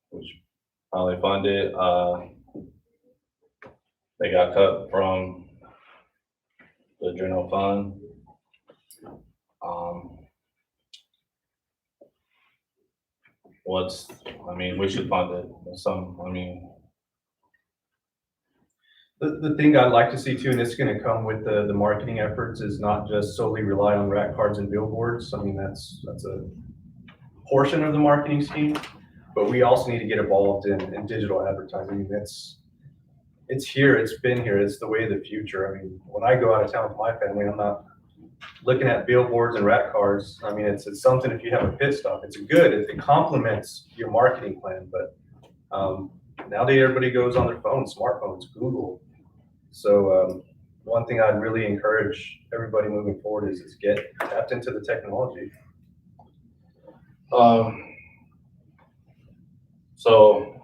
which probably fund it. They got cut from the general fund. We should fund it The thing I'd like to see too, and it's gonna come with the marketing efforts, is not just solely rely on rat cards and billboards. I mean, that's a portion of the marketing scheme, but we also need to get involved in digital advertising. It's here, it's been here, it's the way of the future. I mean, when I go out of town with my family, I'm not looking at billboards and rat cards. I mean, it's something, if you have a pit stop, it complements your marketing plan, but nowadays everybody goes on their phones, smartphones, Google. So one thing I'd really encourage everybody moving forward is get tapped into the technology. So,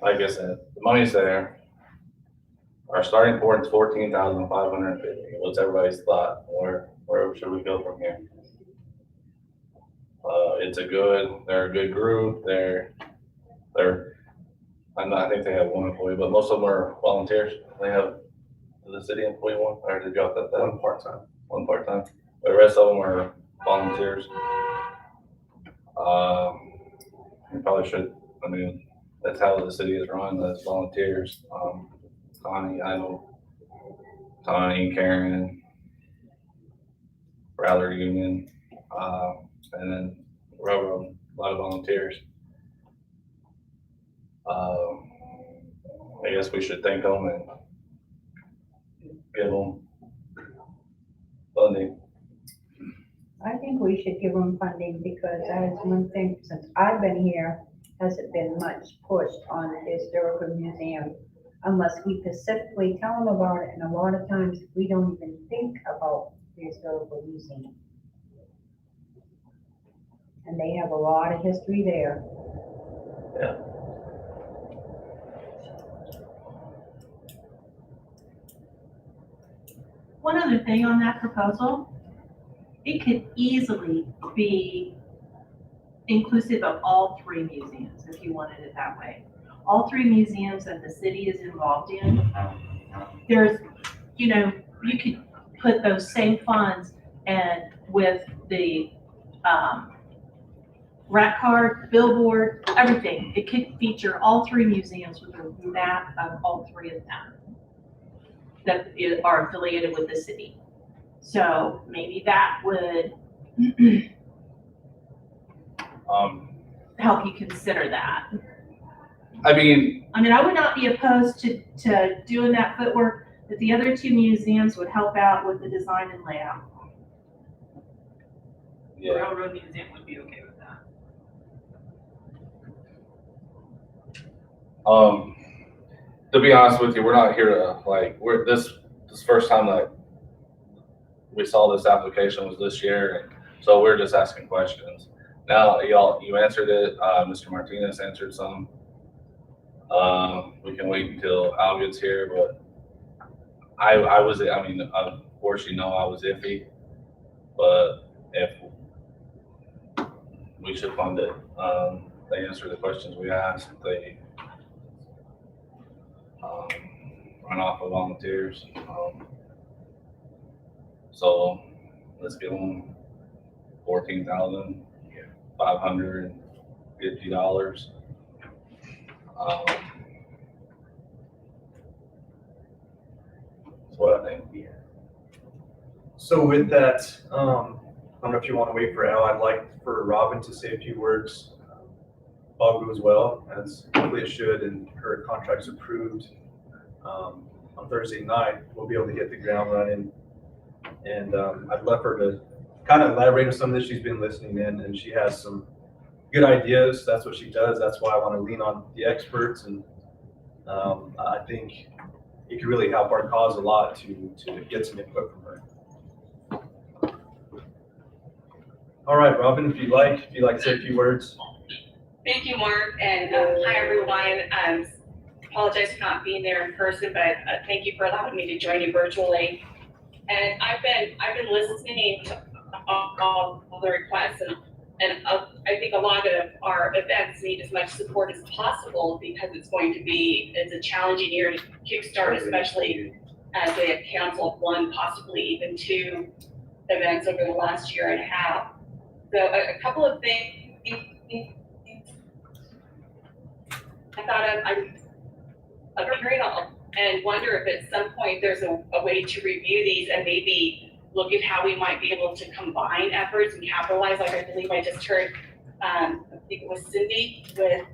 like I said, the money's there. Our starting point is 14,550. What's everybody's thought? Where should we go from here? They're a good group. I think they have one employee, but most of them are volunteers. They have the city employee one, or did y'all cut that? One part-time. One part-time. But the rest of them are volunteers. We probably should, that's how the city is run, as volunteers. Connie, Karen, Rather Union, and then Railroad, a lot of volunteers. I guess we should thank them and give them funding. I think we should give them funding, because that is one thing, since I've been here, hasn't been much pushed on the historical museum unless we specifically tell them about it, and a lot of times we don't even think about the historical museum. And they have a lot of history there. Yeah. One other thing on that proposal, it could easily be inclusive of all three museums, if you wanted it that way. All three museums that the city is involved in, you could put those same funds and with the rat card, billboard, everything. It could feature all three museums with a map of all three of them. that are affiliated with the city. So maybe that would help you consider that. I mean, I would not be opposed to doing that footwork, but the other two museums would help out with the design and layout. The yeah, Railroad Museum would be okay with that. to be honest with you, we're not here to, like, this first time that we saw this application was this year, and so we're just asking questions. Now, you answered it, Mr. Martinez answered some. We can wait until Al gets here, but of course, you know, I was iffy, but if we should fund it, they answer the questions we asked, they run off of volunteers. So let's give them $14,550. That's what I think. So with that, I don't know if you want to wait for Al. I'd like for Robin to say a few words. All goes well, as hopefully it should, and her contract's approved. On Thursday night, we'll be able to hit the ground running. And I'd love her to kind of elaborate on some of this. She's been listening in, and she has some good ideas. That's what she does. That's why I want to lean on the experts. And I think it could really help our cause a lot to get some input from her. All right, Robin, if you'd like to say a few words. Thank you, Mark, and hi, everyone. Apologize for not being there in person, but thank you for allowing me to join you virtually. And I've been listening to all the requests, and I think a lot of our events need as much support as possible because it's a challenging year to kickstart, especially as they have canceled one, possibly even two events over the last year and a half. So a couple of things I thought I'm hearing and wonder if at some point there's a way to review these and maybe look at how we might be able to combine efforts and capitalize, like I believe I just heard, I think it was Cindy with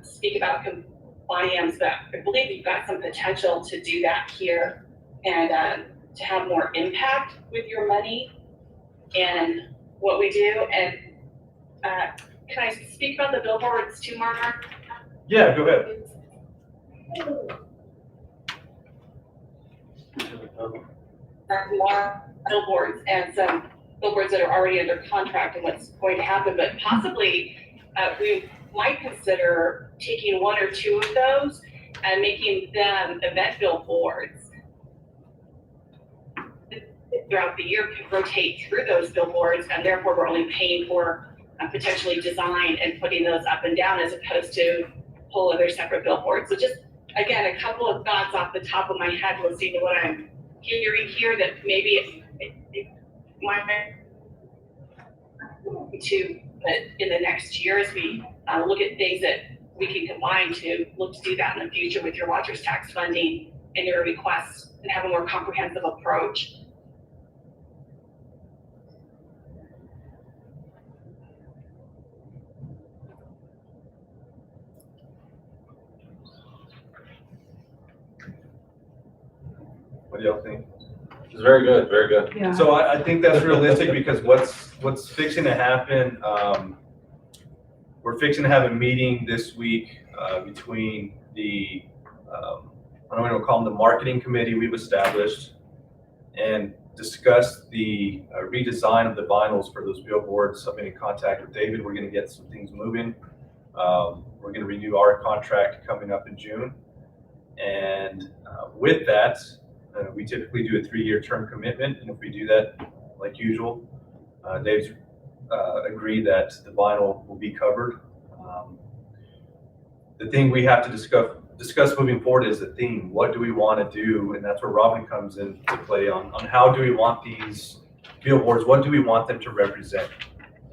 speak about compliance, but I believe you've got some potential to do that here and to have more impact with your money and what we do. And can I speak about the billboards too, Mark? Yeah, go ahead. More billboards and some billboards that are already under contract and what's going to happen, but possibly we might consider taking one or two of those and making them event billboards. Throughout the year, can rotate through those billboards, and therefore we're only paying for potentially design and putting those up and down as opposed to whole other separate billboards. So just, again, a couple of thoughts off the top of my head listening to what I'm hearing here that maybe it might be to, but in the next year as we look at things that we can combine to look to do that in the future with your Watchers tax funding and your requests and have a more comprehensive approach. What do y'all think? It's very good, very good. Yeah. So I think that's realistic because what's fixing to happen, we're fixing to have a meeting this week between the, I don't know, we'll call them the marketing committee we've established, and discuss the redesign of the vinyls for those billboards. I've been in contact with David. We're going to get some things moving. We're going to renew our contract coming up in June. And with that, we typically do a 3-year term commitment, and if we do that, like usual, Dave's agreed that the vinyl will be covered. The thing we have to discuss moving forward is the theme. What do we want to do? And that's where Robin comes into play on how do we want these billboards, what do we want them to represent?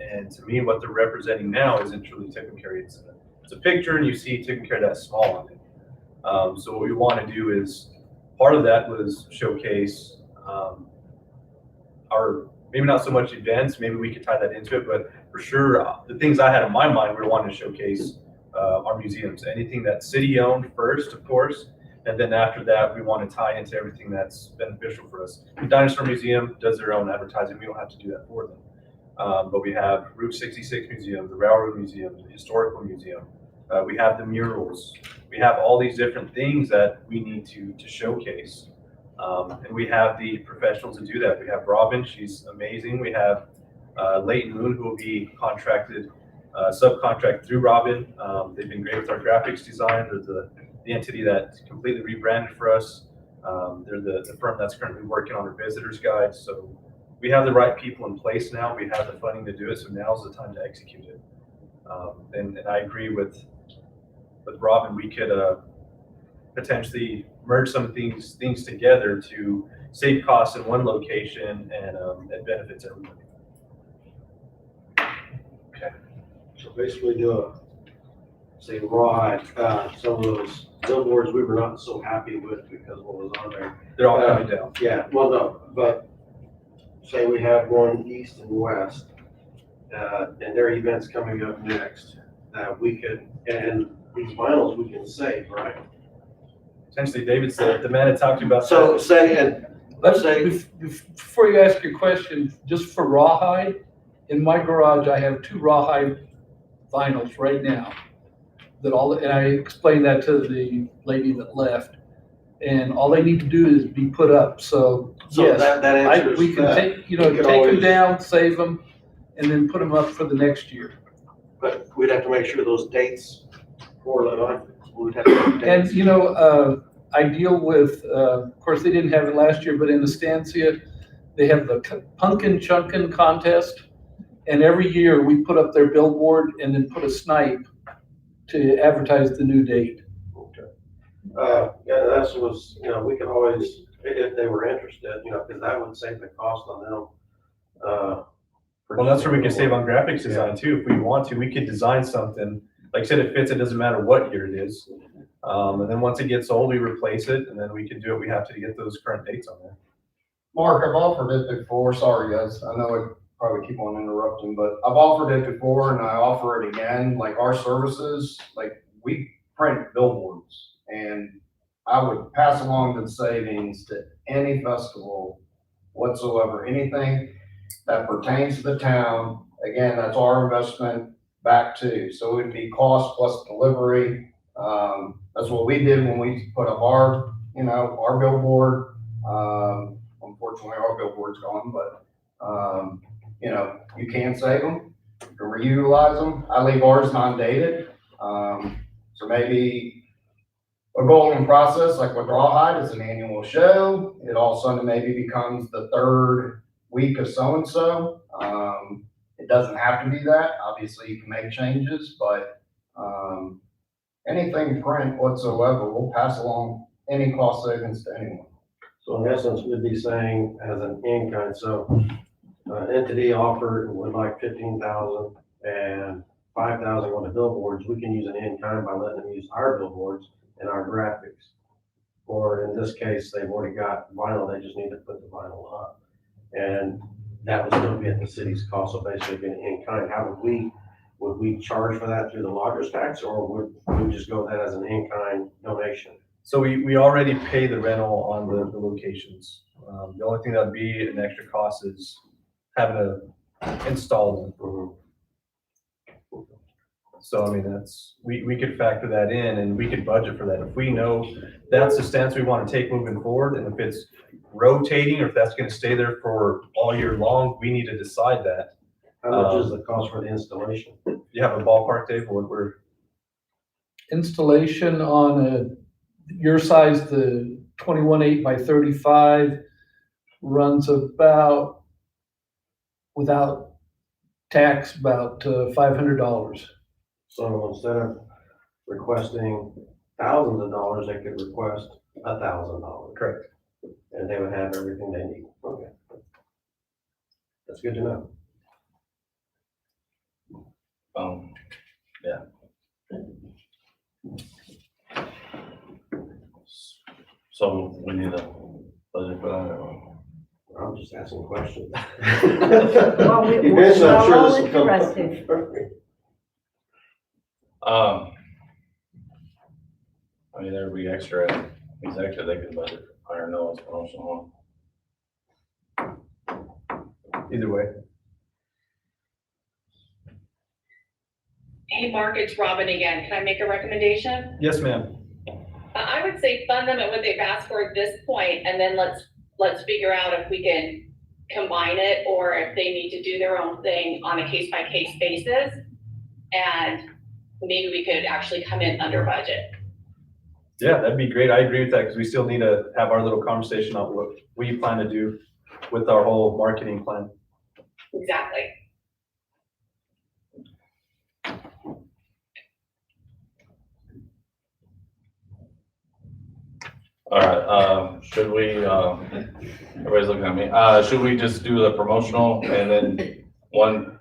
And to me, what they're representing now isn't truly Tucumcari. It's a picture, and you see Tucumcari that small on it. So what we want to do is, part of that was showcase our, maybe not so much events, maybe we could tie that into it, but for sure, the things I had in my mind, we wanted to showcase our museums, anything that's city-owned first, of course, and then after that, we want to tie into everything that's beneficial for us. The Dinosaur Museum does their own advertising, we don't have to do that for them. But we have Route 66 Museum, the Railroad Museum, the Historical Museum. We have the murals. We have all these different things that we need to showcase. And we have the professionals to do that. We have Robin, she's amazing. We have Leighton Moon, who will be contracted, subcontract through Robin. They've been great with our graphics design. They're the entity that completely rebranded for us. They're the firm that's currently working on our visitor's guide. So we have the right people in place now. We have the funding to do it. So now's the time to execute it. And I agree with Robin. We could potentially merge some things together to save costs in one location and it benefits everybody. So basically say rawhide, some of those billboards we were not so happy with because of what was on there. They're all coming down. Yeah, well, no, but say we have one east and west, and there are events coming up next that we could, and these vinyls we can save, right? Essentially, David said, the man had talked to you about. So say, and let's say, Before you ask your question, just for rawhide, in my garage, I have 2 rawhide vinyls right now. And I explained that to the lady that left, and all they need to do is be put up, so yes. that answers We can that. take, We could take always- them down, save them, and then put them up for the next year. But we'd have to make sure those dates correlate. We'd have to have dates. And, I deal with, of course, they didn't have it last year, but in Estancia, they have the Pumpkin Chunkin contest. And every year we put up their billboard and then put a snipe to advertise the new date. Yeah, that's was, we could always, if they were interested, because that would save the cost on them. Well, that's where we can save on graphics design too. If we want to, we could design something, like I said, it fits, it doesn't matter what year it is. And then once it gets old, we replace it, and then we can do what we have to get those current dates on there. Mark, I've offered it before. Sorry, guys. I know I probably keep on interrupting, but I've offered it before and I offer it again. Like our services, like we print billboards, and I would pass along the savings to any festival whatsoever, anything that pertains to the town. Again, that's our investment back too. So it'd be cost plus delivery. That's what we did when we put up our billboard. Unfortunately, our billboard's gone, but, you can save them, you can reutilize them. I leave ours non-dated. So maybe a golden process, like with Rawhide, is an annual show. It all of a sudden maybe becomes the 3rd week of so-and-so. It doesn't have to be that. Obviously, you can make changes, but, anything print whatsoever, we'll pass along any cost savings to anyone. So in essence, we'd be saying as an in-kind, so entity offered would like 15,000 and 5,000 on the billboards. We can use an in-kind by letting them use our billboards and our graphics. Or in this case, they've already got vinyl, they just need to put the vinyl up. And that would still be at the city's cost, so basically an in-kind. How would we charge for that through the lodger's tax, or would we just go that as an in-kind donation? So we already pay the rental on the locations. The only thing that'd be an extra cost is having to install them. So, I mean, we could factor that in and we could budget for that. If we know that's the stance we want to take moving forward, and if it's rotating or if that's going to stay there for all year long, we need to decide that. How much is the cost for the installation? You have a ballpark, Dave, what we're. Installation on your size, the 21/8 by 35 runs about, without tax, about $500. So instead of requesting thousands of dollars, they could request $1,000. Correct. And they would have everything they need. Okay. That's good to know. Yeah. So we need a budget for that. I'm just asking questions. Well, Eventually, we're I'm sure all this will come. interested. I mean, there'd be extra, executive, they could budget, I don't know, it's promotional. Either way. Hey, Mark, it's Robin again. Can I make a recommendation? Yes, ma'am. I would say fund them at what they've asked for at this point, and then let's figure out if we can combine it, or if they need to do their own thing on a case-by-case basis. And maybe we could actually come in under budget. Yeah, that'd be great. I agree with that because we still need to have our little conversation on what we plan to do with our whole marketing plan. Exactly. All right, should we, everybody's looking at me, should we just do the promotional and then one,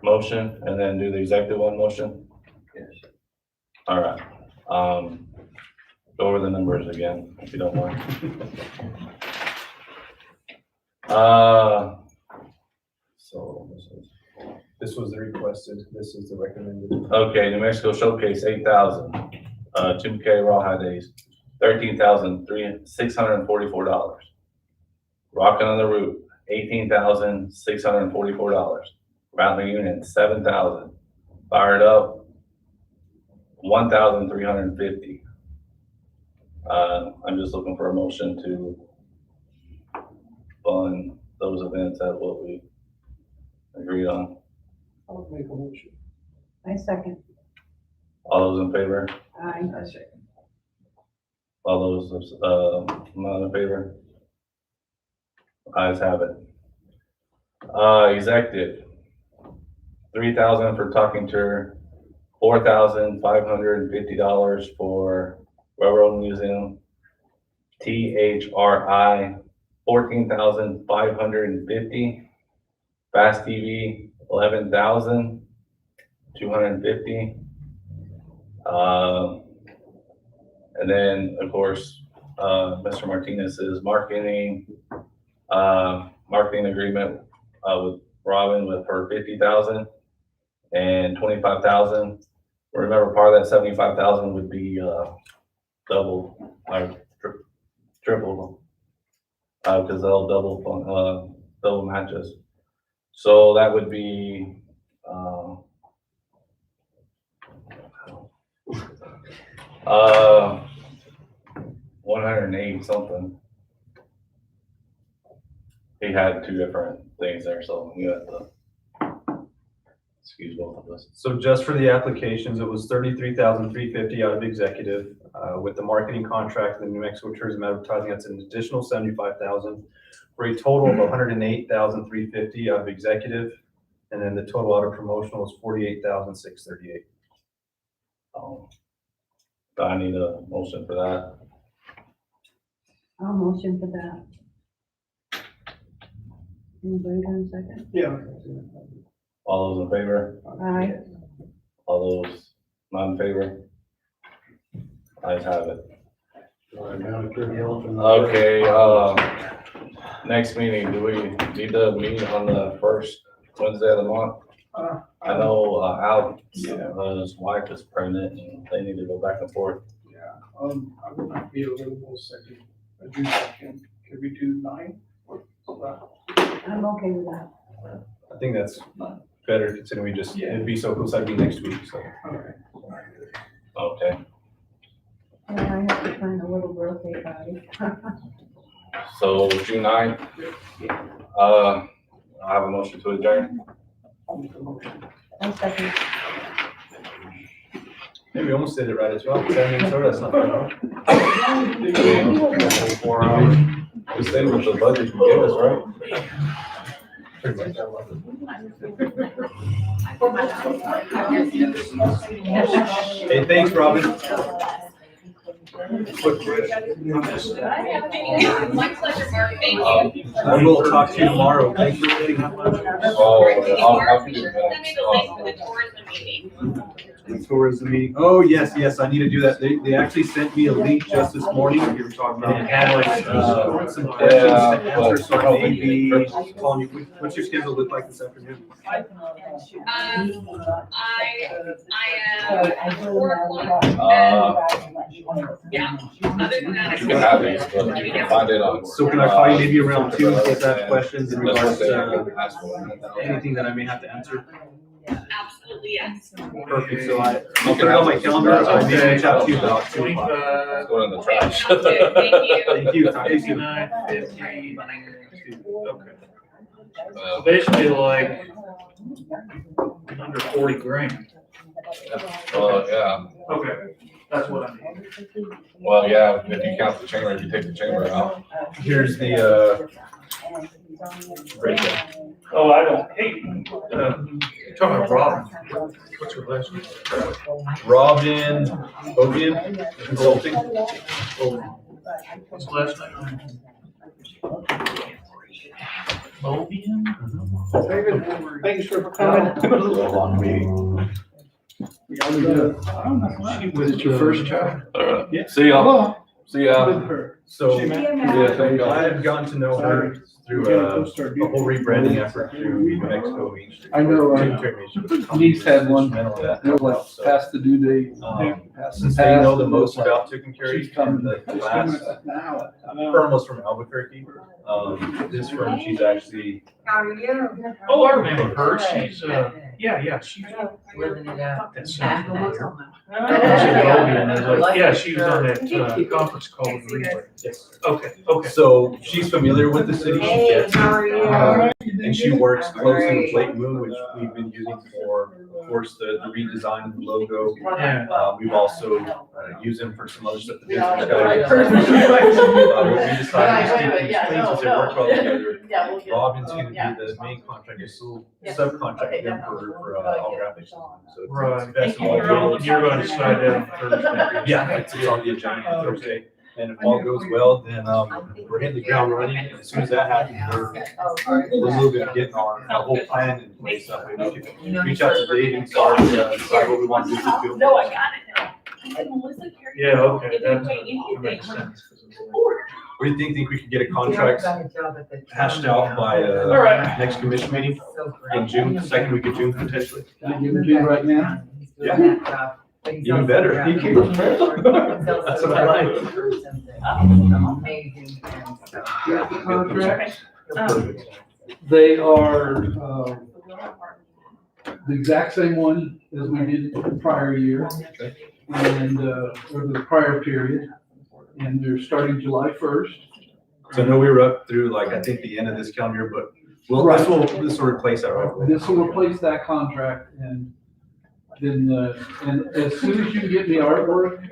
motion and then do the executive one motion? Yes. All right, go over the numbers again, if you don't mind. So This was the requested, this is the recommended. okay, New Mexico Showcase, 8,000, 2K Rawhide Days, $13,644. Rockin' on the Route, $18,644. Round Union, $7,000. Fired Up, $1,350. I'm just looking for a motion to fund those events at what we agreed on. I'll make a motion. I second. All those in favor? Aye. All those, not in favor? Ayes have it. Executive, 3,000 for talking tour, $4,550 for Railroad Museum, THRI, 14,550, Fast TV, 11,250. And then, of course, Mr. Martinez's marketing agreement, with Robin with her 50,000 and 25,000. Remember, part of that 75,000 would be, double, triple, because they'll double matches. So that would be, 108 something. He had two different things there, so you have to excuse both of us. So just for the applications, it was $33,350 out of executive, with the marketing contract and the New Mexico Tourism Advertising, that's an additional $75,000 for a total of $108,350 out of executive. And then the total out of promotional is $48,638. Do I need a motion for that? I'll motion for that. Anybody got a second? Yeah. All those in favor? Aye. All those not in favor? Ayes have it. Okay, next meeting, do we need to meet on the first Wednesday of the month? I know, Al, his wife is pregnant and they need to go back and forth. Yeah, I would not be available second, June 2nd. Can we do 9? Or, I'm okay with that. I think that's better considering we just, it'd be so close, that'd be next week, so. okay. Okay, Yeah, I have to find a little birthday party. so June 9th, I have a motion to adjourn. I second. Maybe we almost did it right as well. 7 minutes over, that's not bad. 4 hours. We stayed with the budget you gave us, right? Pretty much. Hey, thanks, Robin. My pleasure, Mark. Thank you. I will talk to you tomorrow. Thanks for getting that much. Oh, Mark, I'll you do should that. send me the link to the tourism meeting. tourism meeting. Oh, yes, I need to do that. They actually sent me a link just this morning. You were talking about. It had some questions to answer, so I may be calling you. What's your schedule look like this afternoon? I am 4 o'clock. Yeah, other than that. You can have these, but you can find it on. So can I call you maybe around 2 in case I have questions in regards to Ask for it. anything that I may have to answer? Absolutely, yes. Perfect, so I'll put it on my calendar, I may reach out to you about 2 o'clock. Go in the trash. Sounds good. Thank you. Thank you, talk to you soon. Okay. Uh, Basically like under 40 grand. yeah, Okay, that's what I mean. well, yeah, if you count the chamber, if you take the chamber out. Here's the, breakdown. Oh, I don't, hey, talking about Robin, what's her last name? Robin, Ovian Consulting. What's the last name? Ovian? David, thanks for coming. Long meeting. Was it your first child? Yeah. See y'all. See ya. So, Yeah, thank you. I have gotten to know her through a whole rebranding effort through New Mexico Beach. I know, niece had one, That it was so, past the due date. since they know the most about Tucumcari, and the last firm was from Albuquerque. This firm, she's actually. How are you? Oh, I remember her, she's, she's Living it out. that's. Yeah, she was on that, conference call with Greenway. Yes. Okay. So she's familiar with the city. She Hey, gets how are you? And she works closely with Great. Lake Moon, which we've been using for, of course, the redesign of the logo. Yeah. We've also used them for some other stuff. The Yeah, business I guys. heard. We decided to keep things Yeah, clean no, since they no. work well together. Yeah, we'll get- Robin's gonna yeah. be the main contractor, so Yeah. subcontract Okay, them yeah. for all graphics. So it's Right. best of all worlds. You're gonna decide that on Thursday. Yeah, it's on the agenda for Thursday. And if all goes well, then, we're hitting the ground running. As soon as that happens, we're moving, getting our whole plan in place. That way we can reach out to Dave and start, decide what we want to do with the field. No, I got it now. Melissa carried it. Yeah, okay, It didn't that take anything. makes sense. What do you think we could get a contract hashed out by, All right. next commission meeting in June, second week of June potentially? Can I give it to you right now? Yeah. Even better. That's what I like. Amazing. Contracts? Perfect. They are, the exact same one as we did the prior year and, or the prior period. And they're starting July 1st. So I know we were up through like, I think the end of this calendar year, but this will replace that, right? This will replace that contract and then, and as soon as you can get me artwork,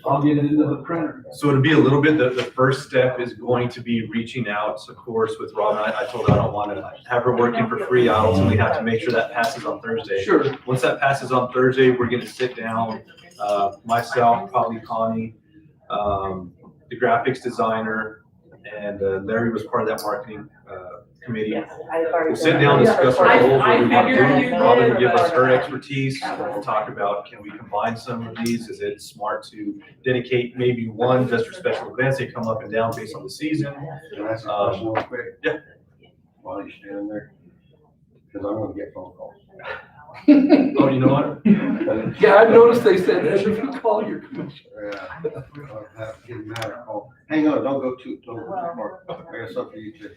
I'll get it into the printer. So it'll be a little bit, the first step is going to be reaching out, of course, with Robin. I told her I don't want to have her working for free. I ultimately have to make sure that passes on Thursday. Sure. Once that passes on Thursday, we're going to sit down, myself, probably Connie, the graphics designer, and Larry was part of that marketing committee. We'll sit down and discuss our goals, what we want to do. Robin will give us her expertise. We'll talk about, can we combine some of these? Is it smart to dedicate maybe one just for special events? They come up and down based on the season. Can I ask a question real quick? Yeah. While you're standing there, because I'm gonna get phone calls. Oh, you know what? Yeah, I noticed they said that if you call your commissioner. Yeah. I'll have to get mad or call. Hang on, don't go too far. I got something for you too.